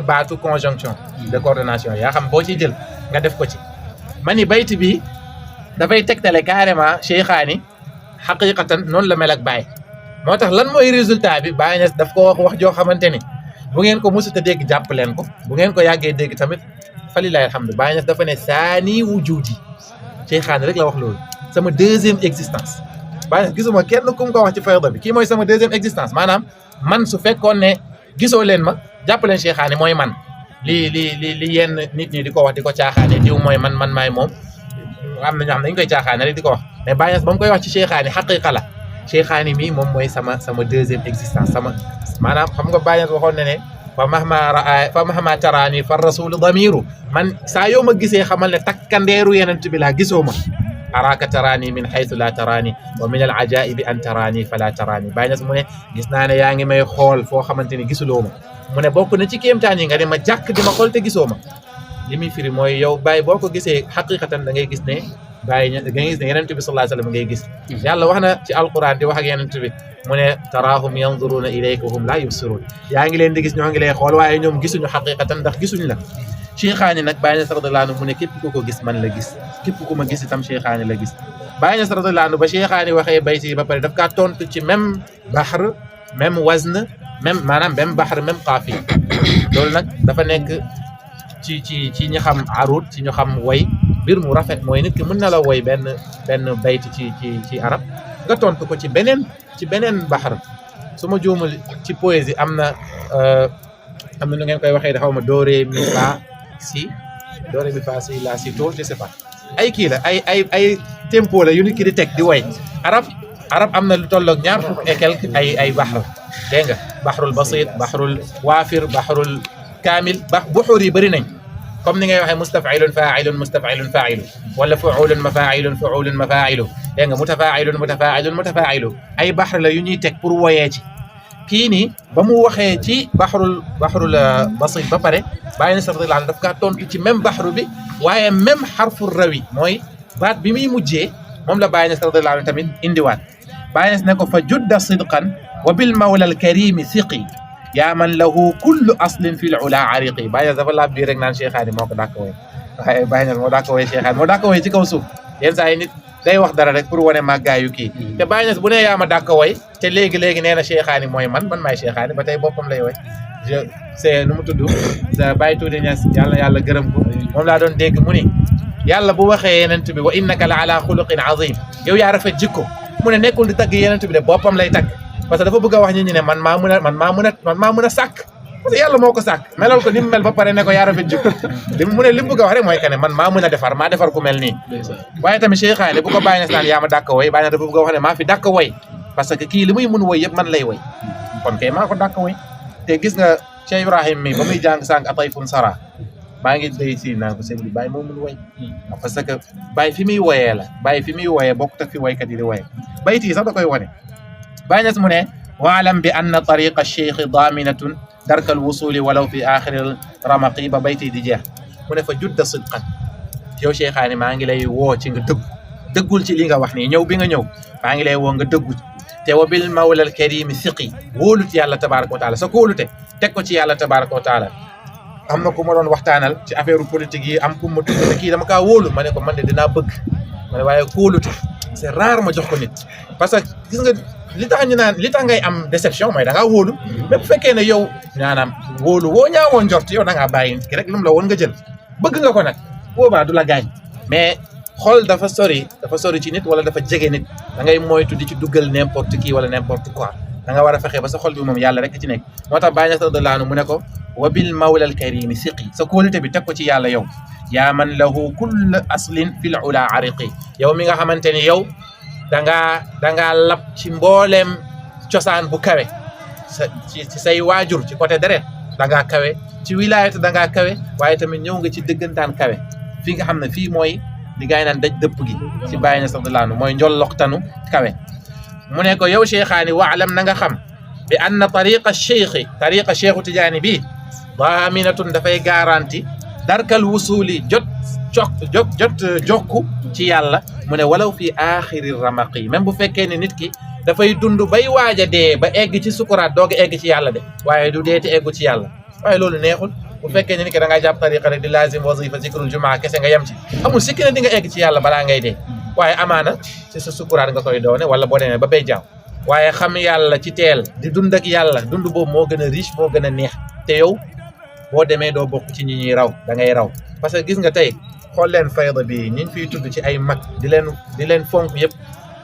baatu conjonction de coordination yaa xam boo ciy jël nga def ko ci ma ni bayti bi dafay tegtale carrément Cheikhaani xaqiqatan noonu la mel ak Baye moo tax lan mooy résultat bi Baye Niass daf ko wax joo xamante ni bu ngeen ko mosut a dégg jàpp leen ko bu ngeen ko yàggee dégg tamit falilahi alhamdu Baye Niass dafa ne saani wujudi Cheikhaani rek la wax loolu sama deuxième existence Baye Niass gisuma kenn ku mu ko wax ci fayda bi kii mooy sama deuxième existence maanaam man su fekkoon ne gisoo leen ma jàpp leen Cheikhaani mooy man li yenn nit ñi di ko wax di ko caaxaane diw mooy man maay moom am na ñoo xam ne dañu koy caaxaane rek di ko wax mais Baye Niass ba mu koy wax ci Cheikhaani xaqiqa la Cheikhaani mii moom mooy sama deuxième existence sama maanaam xam nga Baye Niass waxoon na ne fa mahma taraani fa rasulu damiru man saa yoo ma gisee xamal ne takkandeeru yenent bi laa gisoo ma araaka taraani min haythu la taraani wa min al ajaibi an taraani fala taraani Baye Niass mu ne gis naa ne yaa ngi may xool foo xamante ni gisuloo ma mu ne bokk na ci kéemtaan yi nga di ma jàkk di ma xool te gisoo ma li muy firi mooy yow Baye boo ko gisee xaqiqatan da ngay gis ne Baye da ngay gis ne yenent bi sallallahu alayhi wa sallam ngay gis yàlla wax na ci alquran di wax ak yenent bi mu ne taraahum yanzuruna ilayka wa hum la yubsirun yaa ngi leen di gis ñoo ngi lay xool waaye ñoom gisuñu xaqiqatan ndax gisuñu la Cheikhaani nag Baye Niass radiyallahu anhu mu ne képp ku ko gis man la gis képp ku ma gis itam Cheikhaani la gis Baye Niass radiyallahu anhu ba Cheikhaani waxee bayti ba pare daf kaa tontu ci même bahr même wazn même maanaam même bahr même qaafiya loolu nag dafa nekk ci ñi xam arut ci ñu xam way mbir mu rafet mooy nit ki mën na la woy benn bayti ci arab nga tontu ko ci beneen bahr su ma juumul ci poésie am na nu ngeen koy waxee xaw ma doore mi fa si la si to je sais pas ay kii la ay tempo la yu nit ki di teg di way arab am na lu tolloog ñaar fukk et quelque ay bahr dégg nga bahrul basit bahrul waafir bahrul kaamil buxur yi bëri nañ comme ni ngay waxee mustafilun failun wala fuulun mafailu dégg nga mutafailu ay bahr la yu ñuy teg pour woyee ci kii nii ba mu waxee ci bahrul basit ba pare Baye Niass radiyallahu anhu daf kaa tontu ci même bahru bi waaye même xarfu rawi mooy baat bi muy mujjee moom la Baye Niass radiyallahu anhu tamit indiwaat Baye Niass ne ko fa judda sidqan wa bil mawla al karimi siqi yaa man lahu kullu aslin fi l ula ariqi Baye Niass dafa laab bii rek naan Cheikhaani moo ko dàkk woy waaye Baye Niass moo dàkk woy Cheikhaani moo dàkk woy ci kaw suuf yenn saa yi nit day wax dara rek pour wane màggaayu kii te Baye Niass bu ne yaa ma dàkk woy te léegi nee na Cheikhaani mooy man maay Cheikhaani ba tey boppam lay woy c'est nu mu tudd sa Baye Tuuti Niass yàlla gërëm ko moom laa doon dégg mu ni yàlla bu waxee yenent bi wa innaka la ala xuluqin azim yow yaa rafet jikko mu ne nekkul di tagg yenent bi de boppam lay tagg parce que dafa bëgg a wax nit ñi ne man maa mën a sàkk parce que yàlla moo ko sàkk melal ko ni mu mel ba pare ne ko yaa rafet jikko mu ne li mu bëgg a wax rek mooy que ne man maa mën a defar maa defar ku mel nii waaye tamit Cheikhaani bu ko Baye Niass naan yaa ma dàkk woy Baye Niass dafa bëgg a wax ne maa fi dàkk woy parce que kii li muy mun woy yëpp man lay woy kon kay maa ko dàkk woy te gis nga Cheikh Ibrahim mi ba muy jàng sànq atayfun sara maa ngi day si naa ko sëñ bi Baye moo mun woy parce que Baye fi muy woyee la Baye fi muy woyee bokkut ak fi woykat yi di woyee bayt yi sax da koy wone Baye Niass mu ne waalam bi anna tariqa cheikh daminatun darkal wusuli walaw fi axiril ramaqi ba bayti di jeex mu ne fa judda sidqan yow Cheikhaani maa ngi lay woo ci nga dëggul ci li nga wax nii ñëw bi nga ñëw maa ngi lay woo nga dëggu te wa bil mawla al karimi siqi wóolute yàlla tabaraka wa taala sa kóolute teg ko ci yàlla tabaraka wa taala am na ku ma doon waxtaanal ci affaire politique yi am ku ma tudd ne kii dama kaa wóolu ma ne ko man de dinaa bëgg ma ne waaye kóolute c'est rare ma jox ko nit parce que gis nga li tax ngay am déception mooy da ngaa wóolu mais bu fekkee ne yow maanaam wóolu woo ñaawoon njort yow da ngaa bàyyi nit ki rek lu mu la woon nga jël bëgg nga ko nag boobaa du la gaañ mais xool dafa sori ci nit wala dafa jege nit da ngay moytu di ci duggal n'importe qui wala n'importe quoi da nga war a fexe ba sa xol bi moom yàlla rek ci nekk moo tax Baye Niass radiyallahu anhu mu ne ko wa bil mawla al karimi siqi sa kóolute bi teg ko ci yàlla yow yaa man lahu kull aslin fil ula ariqi yow mi nga xamante ni yow dangaa lab ci mbooleem cosaan bu kawe ci say waajur ci côté deret dangaa kawe ci wilayat dangaa kawe waaye tamit ñëw nga ci dëggantaan kawe fi nga xam ne fii mooy li gaay naan daj dëpp gi ci Baye Niass radiyallahu anhu mooy njolloxtanu kawe mu ne ko yow Cheikhaani waalam na nga xam bi anna tariqa cheikhu Tijaani bi daaminatun dafay garanti darkal wusuli jot jokku ci yàlla mu ne walaw fi axiri ramaqi même bu fekkee ne nit ki dafay dund bay waaj a dee ba egg ci sukuraat doog a egg ci yàlla de waaye du dee te eggu ci yàlla waaye loolu neexul bu fekkee ne ni ki da ngaa jàpp tariqa rek di lazim wazifa zikrul jumaa kese nga yem ci amul sikki ne di nga egg ci yàlla balaa ngay dee waaye amaana ci sa sukuraat nga koy doone wala boo demee ba bay jaaw waaye xam yàlla ci teel di dund ak yàlla dund boobu moo gën a riche moo gën a neex te yow boo demee doo bokk ci ñi ñuy raw da ngay raw parce que gis nga tey xool leen fayda bi ñiñ fiy tudd ci ay mag di leen fonk yëpp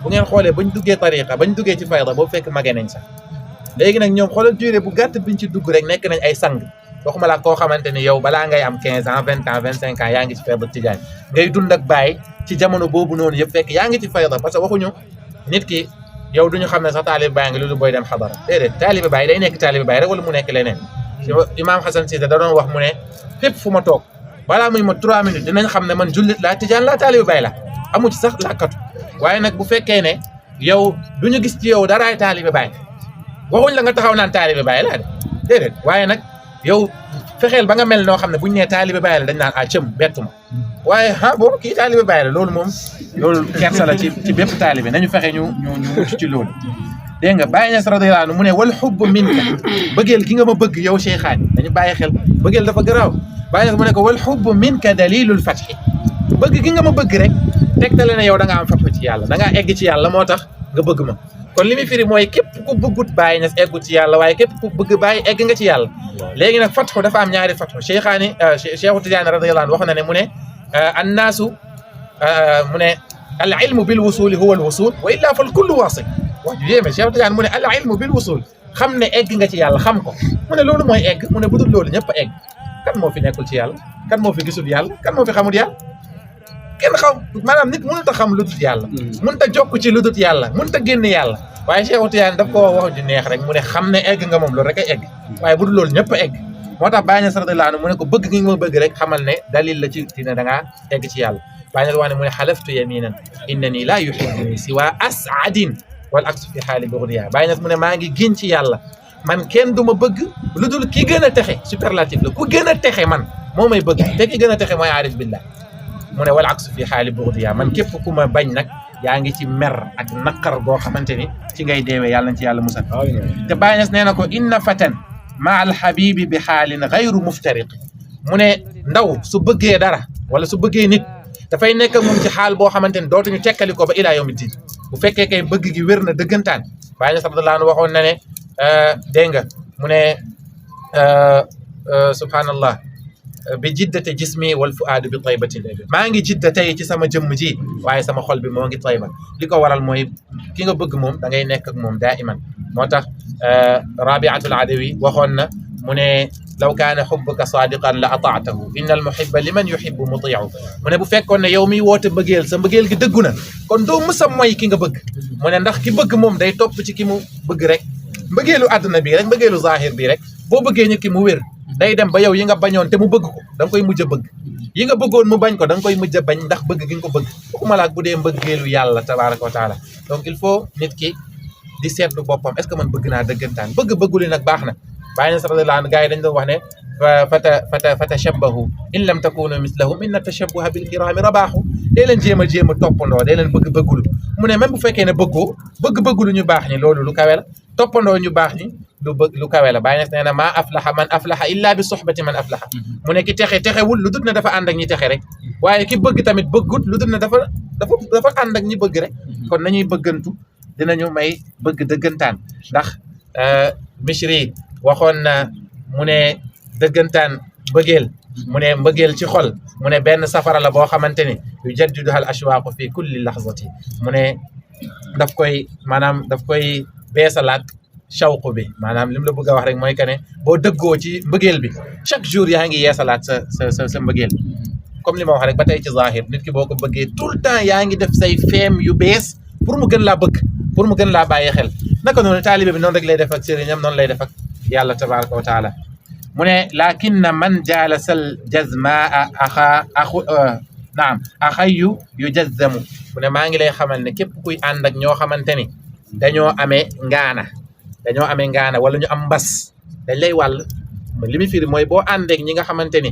bu ngeen xoolee bañ duggee tariqa bañ duggee ci fayda boobu fekk magee nañ sax léegi nag ñoom xoolal durée bu gàtt biñ ci dugg rek nekk nañ ay sang waxuma la koo xamante ni yow balaa ngay am 15 ans 20 ans 25 ans yaa ngi ci fayda tijaan ngay dund ak baay ci jamono boobu noonu yëpp fekk yaa ngi ci fayda parce que waxuñu nit ki yow duñu xam ne sax taalibe baay nga loolu booy dem xadara déedéet taalibe baay day nekk taalibe baay rek wala mu nekk leneen Imam Hassan Cissé da doon wax mu ne fépp fu ma toog balaa muy ma 3 minutes dinañ xam ne man jullit laa tijaan laa taalibe baay la amu ci sax làkkatu waaye nag bu fekkee ne yow duñu gis ci yow daraay taalibe baay waxuñ la nga taxaw naan taalibe baay laa de déedéet waaye nag yow fexeel ba nga mel noo xam ne buñu nee taalibe baay la dañ naan cëm bettu ma waaye bon kii taalibe baay la loolu moom loolu kersa la ci bépp taalibe nañu fexe ñu mucc ci loolu dégg nga Baye Niass radiyallahu anhu mu ne wal xubbu minka bëggeel gi nga ma bëgg yow cheikhaani dañu bàyyi xel bëggeel dafa garaaw Baye Niass mu ne ko wal xubbu minka dalilul fatxi bëgg gi nga ma bëgg rek tegtale ne yow da nga am fatxu ci yàlla da ngaa egg ci yàlla moo tax nga bëgg ma kon li muy firi mooy képp ku bëggut Baye Niass eggut ci yàlla waaye képp ku bëgg Baye egg nga ci yàlla léegi nag fatxu dafa am ñaari fatxu cheikhaani Cheikhu Tidiane radiyallahu anhu wax na ne mu ne annaasu mu ne al ilmu bil wusuli huwa al wusul wa illa fal kullu wasil wax ju yéeme Cheikh Tidiane mu ne al ilmu bil wusul xam ne egg nga ci yàlla xam ko mu ne loolu mooy egg mu ne budul loolu ñëpp a egg kan moo fi nekkul ci yàlla kan moo fi gisul yàlla kan moo fi xamul yàlla kenn xam maanaam nit mënut a xam lu dul yàlla mënut a jokk ci lu dul yàlla mënut a génn yàlla waaye Cheikh Tidiane daf ko wax ju neex rek mu ne xam ne egg nga moom loolu rek ay egg waaye budul loolu ñëpp a egg moo tax Baye Niass radiyallahu anhu mu ne ko bëgg gi nga ma bëgg rek xamal ne dalil la ci dina da ngaa egg ci yàlla Baye Niass wax ne mu ne xalaftu yaminan innani laa yuhibbuni siwa as'adin wal aksu fi xaali bughdiya Baye Niass mu ne maa ngi giñ ci yàlla man kenn du ma bëgg lu dul ki gën a texe superlatif la ku gën a texe man moo may bëgg te ki gën a texe mooy aarif billah mu ne wal aksu fi xaali bughdiya man képp ku ma bañ nag yaa ngi ci mer ak naqar goo xamante ni ci ngay deewee yàlla na ci yàlla musal te Baye Niass nee na ko inna fatan ma al habibi bi xaalin gayru muftariqi mu ne ndaw su bëggee dara wala su bëggee nit dafay nekk moom ci xaal boo xamante ni dootuñu tekkali ko ba ilaa yawmi diin bu fekkee kay bëgg gi wér na dëggantaan Baye Niass radiyallahu anhu waxoon na ne dégg nga mu ne subhanallah bi jiddate jismi wal fuaadu bi taybatin maa ngi jidda tey ci sama jëmm ji waaye sama xol bi moo ngi tayba li ko waral mooy ki nga bëgg moom da ngay nekk ak moom daa iman moo tax Rabiatul Adawi waxoon na mu ne law kaana xubbuka saadiqan la ataatahu inna al muhibba liman yuhibbu mutii'u mu ne bu fekkoon ne yow miy woote mbëggeel sa mbëggeel gi dëggu na kon doo mës a moy ki nga bëgg mu ne ndax ki bëgg moom day topp ci ki mu bëgg rek mbëggeelu àdduna bi rek mbëggeelu zahir bi rek boo bëggee nit ki mu wér day dem ba yow yi nga bañoon te mu bëgg ko da nga koy mujj a bëgg yi nga bëggoon mu bañ ko da nga koy mujj a bañ ndax bëgg gi nga ko bëgg waxuma la ak bu dee mbëggeelu yàlla tabaraka wa taala donc il faut nit ki di seetlu boppam est ce que man bëgg naa dëggantaan bëgg-bëgguli nag baax na Baye Niass radiyallahu anhu gars yi dañ doon wax ne fa tashabbahu in lam takunu mislahum inna tashabbuha bil kirami rabaaxu dee leen jéem a toppandoo dee leen bëgg-bëggulu mu ne même bu fekkee ne bëggoo bëgg-bëggulu ñu baax ñi loolu lu kawe la toppandoo ñu baax ñi lu kawe la Baye Niass nee na maa aflaha man aflaha illa bi sohbati man aflaha mu ne ki texewul lu dut ne dafa ànd ak ñi texe rek waaye ki bëgg tamit bëggut lu dut ne dafa ànd ak ñi bëgg rek kon nañuy bëggantu dinañu may bëgg dëggantaan ndax Mishri waxoon na mu ne dëggantaan mbëggeel mu ne mbëggeel ci xol mu ne benn safara la boo xamante ni yu jaddiduha al ashwaaqu fi kulli lahzati mu ne daf koy beesalaat shawqu bi maanaam li mu la bëgg a wax rek mooy que ne boo dëggoo ci mbëggeel bi chaque jour yaa ngi yeesalaat sa mbëggeel comme li ma wax rek ba tey ci zahir nit ki boo ko bëggee tout le temps yaa ngi def say feem yu bees pour mu gën laa bëgg pour mu gën laa bàyyi xel naka noonu taalibe bi noonu rek lay def ak sëriñam noonu lay def ak yàlla tabaraka wa taala mu ne lakinna man jaalasal jazmaa axayu yu jazzamu mu ne maa ngi lay xamal ne képp kuy ànd ak ñoo xamante ni dañoo amee ngaana wala ñu am mbas dañ lay wàll li mu firi mooy boo àndeek ñi nga xamante ni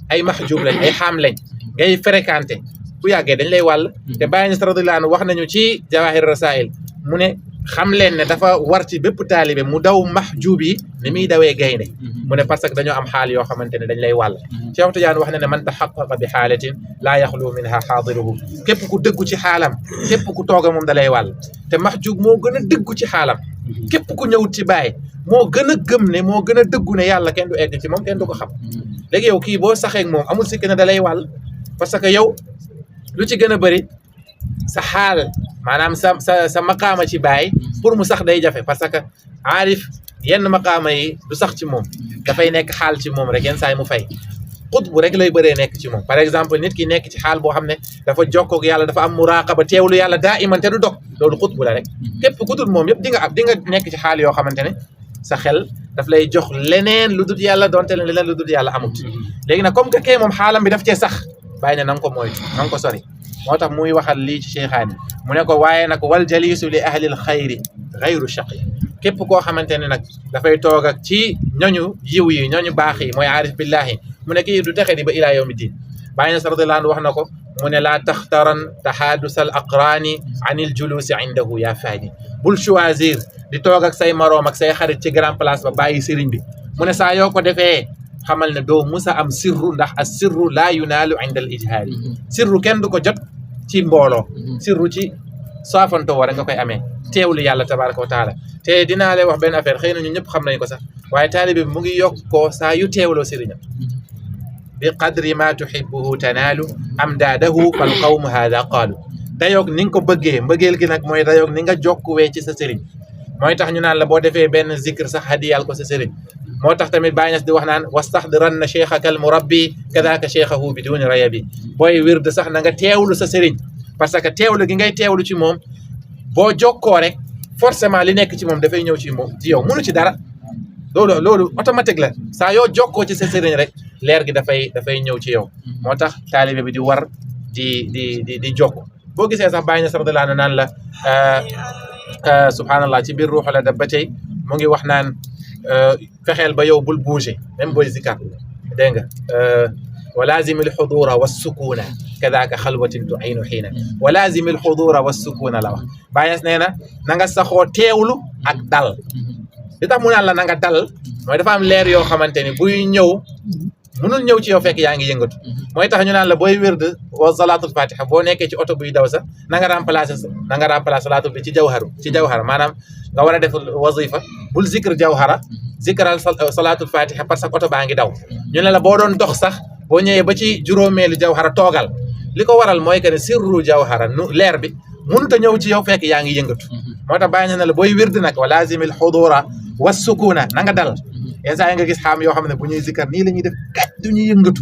ay mahjub lañ ay xaam lañ ngay fréquenté bu yàggee dañ lay wàll te Baye Niass radiyallahu anhu wax nañu ci Jawahir Rasail mu ne xam leen ne dafa war ci bépp taalibe mu daw mahjub yi ni muy dawee gaynde mu ne parce que dañoo am xaal yoo xamante ne dañ lay wàll Cheikh Tidiane wax na ne man taxaqaqa bi xaalatin laa yaxlu minha xaadiruhu képp ku dëggu ci xaalam képp ku tooga moom da lay wàll te mahjub moo gën a dëggu ci xaalam képp ku ñëwut ci Baay moo gën a gëm ne moo gën a dëggu ne yàlla kenn du egg ci moom kenn du ko xam léegi yow kii boo saxeeg moom amul sikki ne da lay wàll parce que yow lu ci gën a bëri sa xaal maanaam sa maqaama ci Baay pour mu sax day jafe parce que aarif yenn maqaama yi du sax ci moom dafay nekk xaal ci moom rek yenn saay mu fay xutbu rek lay bëree nekk ci moom par exemple nit ki nekk ci xaal boo xam ne dafa jokkoog yàlla dafa am muraqaba teewlu yàlla daa iman te du dog loolu xutbu la rek képp ku dul moom yëpp di nga nekk ci xaal yoo xamante ne sa xel daf lay jox leneen lu dul yàlla donte ne leneen lu dul yàlla amut léegi nag comme que kee moom xaalam bi daf cee sax bàyyi ne na nga ko moytu na nga ko sori moo tax muy waxal lii ci cheikhaani mu ne ko waaye nag wal jalisu li ahlil xayri xayru shaqi képp koo xamante ne nag dafay toog ak ci ñooñu yiw yi ñooñu baax yi mooy aarif billahi mu ne kii du texe di ba ilaa yawmi diin bàyyi na sa radiyallahu anhu wax na ko mu ne laa taxtaran taxaadus al aqraani an il julusi indahu yaa faadi bul choisir di toog ak say maroom ak say xarit ci grand place ba bàyyi sëriñ bi mu ne saa yoo ko defee xamal ne doo musa am sirru ndax as sirru laa yunaalu inda al ijhaari sirru kenn du ko jot ci mbooloo sirru ci saafanto war nga koy amee teewlu yàlla tabaraka wa taala te dinaa lay wax benn affaire xëy na ñu ñëpp xam nañ ko sax waaye taalibe bi mu ngi yokkoo saa yu teewloo sëriñam bi qadri ma tuhibbuhu tanaalu am daadahu fal qawmu haada qaalu dayoog ni nga ko bëggee mbëggeel gi nag mooy dayoog ni nga jokkuwee ci sa sëriñ mooy tax ñu naan la boo defee benn zikr sax hadiyal ko sa sëriñ moo tax tamit Baay Ñas di wax naan wastaxdiranna cheikhaka al murabbi kadaka cheikhahu bi duni rayabi booy wird sax na nga teewlu sa sëriñ parce que teewlu gi ngay teewlu ci moom boo jokkoo rek forcément li nekk ci moom dafay ñëw ci moom ci yow mënu ci dara loolu automatique la saa yoo jokkoo ci sa sëriñ rek leer gi dafay ñëw ci yow moo tax taalibe bi di war di jokk boo gisee sax Baay Ñas radiyallaahu anhu naan la subhanallah ci biir ruuxu la daf ba tey mu ngi wax naan fexeel ba yow bul bouger même booy zikar dégg nga wa laazim al xudura wa sukuna kadaka xalwatin tuinu xiina wa laazim al xudura wa sukuna la wax Baay Ñas nee na nga saxoo teewlu ak dal li tax mu naan la na nga dal mooy dafa am leer yoo xamante ni buy ñëw mënul ñëw ci yow fekk yaa ngi yëngatu mooy tax ñu naan la booy wird wa salaatul fatiha boo nekkee ci oto buy daw sax na nga remplacer salaatul bi ci jawhara maanaam nga war a def wazifa bul zikr jawhara zikral salaatul fatiha parce que oto baa ngi daw ñu ne la boo doon dox sax boo ñëwee ba ci juróomeelu jawhara toogal li ko waral mooy que ne sirru jawhara nu leer bi mënut a ñëw ci yow fekk yaa ngi yëngatu moo tax bàyyi na la booy wird nag wa laazimil xudura wa sukuna na nga dal yenn saa yi nga gis xaam yoo xam ne bu ñuy zikkar nii la ñuy def kat du ñuy yëngatu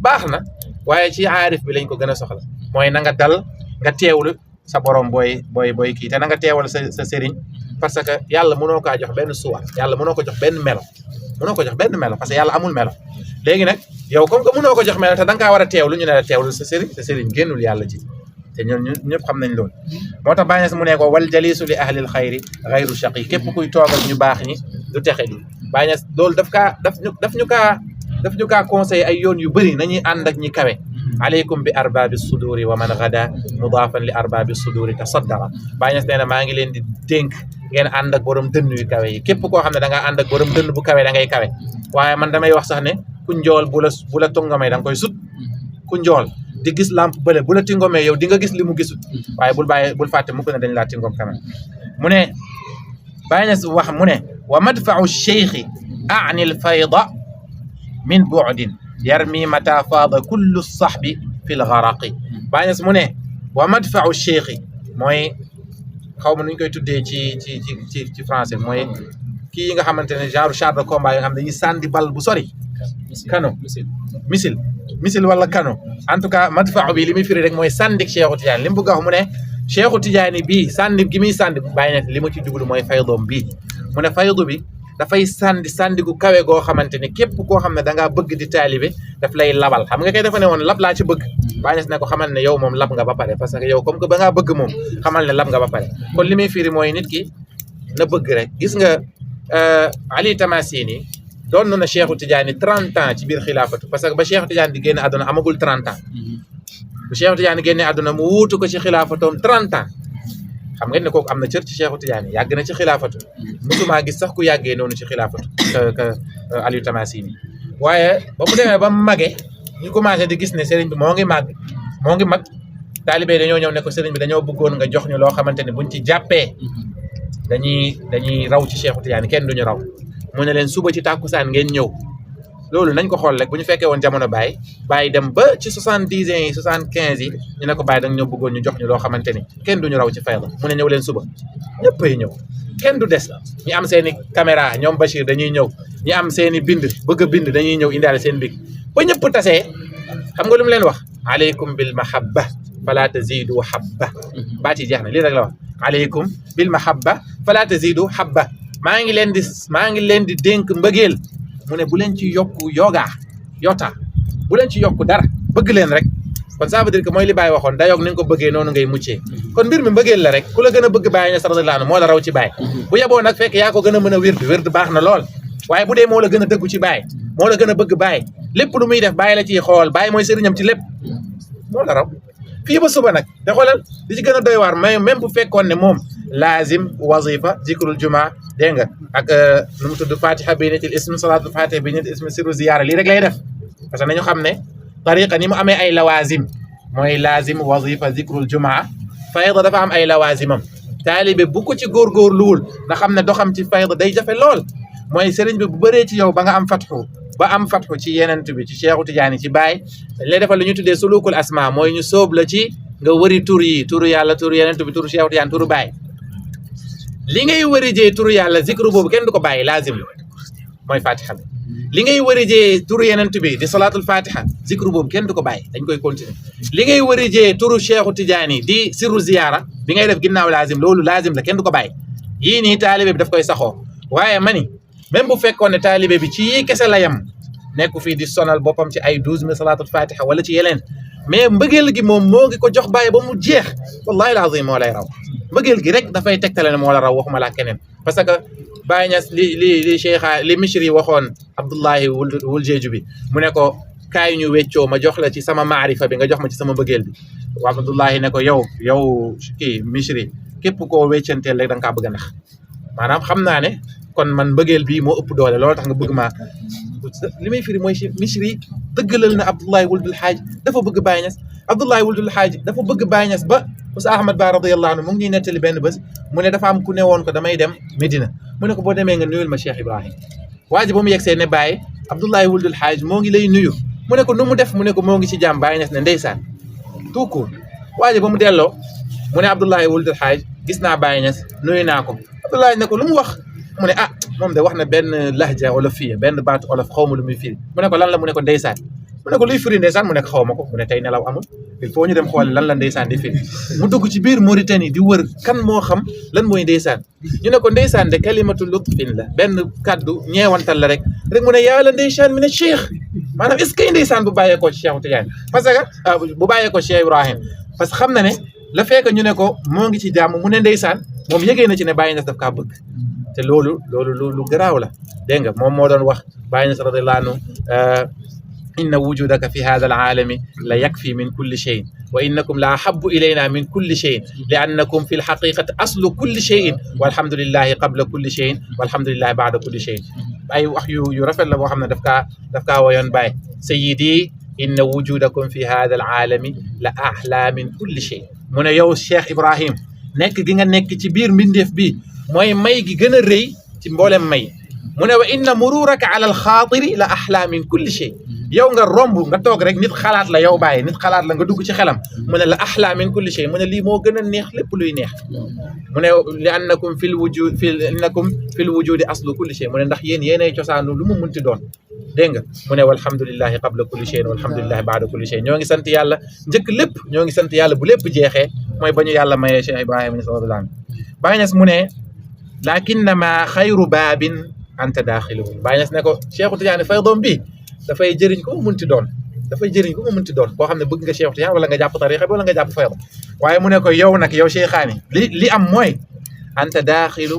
baax na waaye ci aarif bi lañ ko gën a soxla mooy na nga dal nga teewlu sa borom booy kii te na nga teewal sa sëriñ parce que yàlla mënoo kaa jox benn suwar yàlla mënoo ko jox benn melo parce que yàlla amul melo léegi nag yow comme que mënoo ko jox melo te da nga kaa war a teewlu ñu ne la teewlu sa sëriñ génnul yàlla ci te ñun ñëpp xam nañ loolu moo tax Baay Ñas mu ne ko wal jalisu li ahlil xayri xayru shaqi képp kuy toogal ñu baax ñi du texe di Baay Ñas loolu daf ñu kaa conseillé ay yoon yu bëri nañuy ànd ak ñi kawe aleykum bi arbaabi suduri wa man gada mudaafan li arbaabi suduri tasaddara Baay Ñas nee na maa ngi leen di dénk ngeen ànd ak borom dënn yu kawe yi képp koo xam ne da ngaa ànd ak borom dënn bu kawe da ngay kawe waaye man damay wax sax ne ku njool bu la tongomee da nga koy sut ku njool di gis lampe bële bu la tingomee yow di nga gis li mu gisut waaye bul fàtte mu ko ne dañ laa tingom quand mu ne Baay Ñas wax mu ne wa madfau cheikhi ani l fayda min bu'din yarmi mata faada kullu sahbi fi l garaqi Baay Ñas mu ne wa madfau cheikhi mooy xaw ma nuñ koy tuddee ci français mooy kii yi nga xamante ne genre char de combat yi nga xam ne dañuy sànni bal bu sori kano missile wala kano en tout cas madfa'u bi li muy firi rek mooy sàndik Cheikhu Tidiane li mu bëgg a wax mu ne Cheikhu Tidiane bii sànni gi muy sànni Baay Ñas li ma ci jublu mooy faydoom bii mu ne faydu bi dafay sànni gu kawe goo xamante ne képp koo xam ne da ngaa bëgg di taalibe daf lay labal xam nga kay dafa ne woon lab laa ci bëgg Baay Ñas ne ko xamal ne yow moom lab nga ba pare parce que yow comme que ba ngaa bëgg moom xamal ne lab nga ba pare kon li muy firi mooy nit ki na bëgg rek gis nga Ali Tamasini doon na Cheikhu Tidiane 30 ans ci biir xilaafatu parce que ba Cheikhu Tidiane di génn àdduna amagul 30 ans bu Cheikhu Tidiane génne àdduna mu wuutu ko ci xilaafatoom 30 ans xam ngeen ne kooku am na cër ci Cheikhu Tidiane yàgg na ci xilaafatu musuma gis sax ku yàggee noonu ci xilaafatu que Aliou Tamasini waaye ba mu demee ba mu magee ñu commencé di gis ne sëriñ bi moo ngi mag taalibe dañoo ñëw ne ko sëriñ bi dañoo bëggoon nga jox ñu loo xamante ne buñ ci jàppee dañuy raw ci Cheikhu Tidiane kenn duñu raw mu ne leen suba ci tàkkusaan ngeen ñëw loolu nañ ko xool rek bu ñu fekkee woon jamono Baye dem ba ci 70 ans yi 75 yi ñu ne ko Baye danga ñoo bëggoon ñu jox ñu loo xamante ni kenn duñu raw ci fayda mu ne ñëw leen suba ñëppay ñëw kenn du des ñi am seen i caméra ñoom Bachir dañuy ñëw ñi am seen i bind bëgg a bind dañuy ñëw indaale seen big ba ñëpp tasee xam nga lu mu leen wax aleykum bil mahabba fala tazidu habba baat yi jeex na lii rek la wax aleykum bil mahabba fala tazidu habba maa ngi leen di dénk mbëggeel mu ne bu leen ci yokku yota bu leen ci yokku dara bëgg leen rek kon ça veut dire que mooy li Baye waxoon dayoog ni nga ko bëggee noonu ngay muccee kon mbir mi mbëggeel la rek ku la gën a bëgg Baye Niass radiyallahu anhu moo la raw ci Baye bu yeboo nag fekk yaa ko gën a mën a wérd baax na lool waaye bu dee moo la gën a dëggu ci Baye moo la gën a bëgg Baye lépp lu muy def Baye la ciy xool Baye mooy sëriñam ci lépp moo la raw fii ba suba nag te xoolal li ci gën a doy waar mais même bu fekkoon ne moom laazim wazifa zikrul juma dégg nga ak nu mu tudd fatiha bi nitil ism salatul fatiha bi nitil ism sirru ziyaara lii rek lay def parce que nañu xam ne tariqa ni mu amee ay lawazim mooy laazim wazifa zikrul juma fayda dafa am ay lawazimam taalibe bu ko ci góorgóorluwul nga xam ne doxam ci fayda day jafe lool mooy sëriñ bi bu bëree ci yow ba nga am fatxu ci yenent bi ci Cheikhu Tidiane ci Baye dañ lay defal lu ñu tuddee sulukul asma mooy ñu sóob la ci nga wëri tur yi turu yàlla turu yenent bi turu Cheikhu Tidiane turu Baye li ngay wëri jee turu yàlla zikru boobu kenn du ko bàyyi laazim mooy fatiha bi li ngay wëri jee turu yenent bi di salatul fatiha zikru boobu kenn du ko bàyyi dañ koy continuer li ngay wëri jee turu Cheikhu Tidiane di sirru ziyaara bi ngay def ginnaaw laazim loolu laazim la kenn du ko bàyyi yii nii taalibe bi daf koy saxoo waaye mani même bu fekkoon ne taalibe bi ci yii kese la yem nekku fii di sonal boppam ci ay 12000 salatul fatiha wala ci yeneen mais mbëggeel gi moom moo ngi ko jox Baye ba mu jeex wallahi alazim moo lay raw mbëggeel gi rek dafay tegtale ne moo la raw waxuma laa keneen parce que Baye Niass li Cheikha li Misri waxoon Abdullahi wul jeeju bi mu ne ko kaay ñu weccoo ma jox la ci sama maarifa bi nga jox ma ci sama mbëggeel bi wa Abdullahi ne ko yow kii Misri képp koo weccanteel rek da nga kaa bëgg a nax maanaam xam naa ne kon man mbëggeel bii moo ëpp doole loolu tax nga bëgg maa li may firi mooy Misri dëggalal na Abdullahi wuldul Haaj dafa bëgg Baye Niass Abdullahi wuldul Haaj dafa bëgg Baye Niass ba Oustaz Ahmad Ba radiyallahu anhu mu ngi ñuy nettali benn bés mu ne dafa am ku ne woon ko damay dem Medina mu ne ko boo demee nga nuyul ma Cheikh Ibrahim waa ji ba mu yegsee ne Baye Abdullahi wuldul Haaj moo ngi lay nuyu mu ne ko nu mu def mu ne ko moo ngi ci jàmm Baye Niass ne ndeysaan tout court waa ji ba mu delloo mu ne Abdullahi wuldul Haaj gis naa Baye Niass nuyu naa ko Abdullahi ne ko lu mu wax mu ne ah moom de wax na benn lahja olof fii benn baatu olof xaw ma lu muy firi mu ne ko lan la mu ne ko ndeysaan mu ne ko luy firi ndeysaan mu ne ko xaw ma ko mu ne tey nelaw amul il faut ñu dem xool lan la ndeysaan di firi mu dugg ci biir Mauritanie di wër kan moo xam lan mooy ndeysaan ñu ne ko ndeysaan de kalimatu lutfin la benn kaddu ñeewantal la rek mu ne yàlla ndeysaan mi ne Cheikh maanaam est ce que ndeysaan bu bàyyeekoo ci Cheikh Tidiane parce que bu bàyyeekoo Cheikh Ibrahim parce que xam na ne la fekk ñu ne ko moo ngi ci jàmm mu ne ndeysaan moom yëgee na ci ne Baye Niass daf kaa bëgg te loolu lu garaaw la dégg nga moom moo doon wax Baye Niass radiyallahu anhu inna wujudaka fi hada alaalami la yakfi min kulli cheyin wa innakum la ahabu ilayna min kulli cheyin li annakum fi lxaqiqati aslu kulli cheyin walhamdulillahi qabla kulli cheyin walhamdulillahi baada kulli cheyin ay wax yu rafet la boo xam ne daf kaa woyoon Baye sayidi inna wujudakum fi hada alaalami la ahla min kulli cheyin mu ne yow Cheikh Ibrahim nekk gi nga nekk ci biir mbindeef bi mooy may gi gën a rëy ci mboolem may mu ne wa inna mururaka ala alxaatiri la ahla min kulli shay yow nga romb nga toog rek nit xalaat la yow Baye nit xalaat la nga dugg ci xelam mu ne la ahla min kulli shay mu ne lii moo gën a neex lépp luy neex mu ne li annakum fi l wujudi aslu kulli shay mu ne ndax yéenay cosaanu lu mu munti doon dégg nga mu ne walhamdulillahi qabla kulli shay walhamdulillahi baada kulli shay ñoo ngi sant yàlla njëkk lépp ñoo ngi sant yàlla bu lépp jeexee mooy ba ñu yàlla mayee Cheikh Ibrahima Niass radiyallahu anhu Baye Niass mu ne lakinnama xayru baabin anta daaxiluhu Baye Niass ne ko Cheikhu Tidiane faydoom bi dafay jëriñ ko mu munti doon dafay jëriñ ko mu munti doon koo xam ne bëgg nga Cheikhu Tidiane wala nga jàpp tarixa bi wala nga jàpp fayda waaye mu ne ko yow nag yow Cheikhaani li am mooy anta daaxilu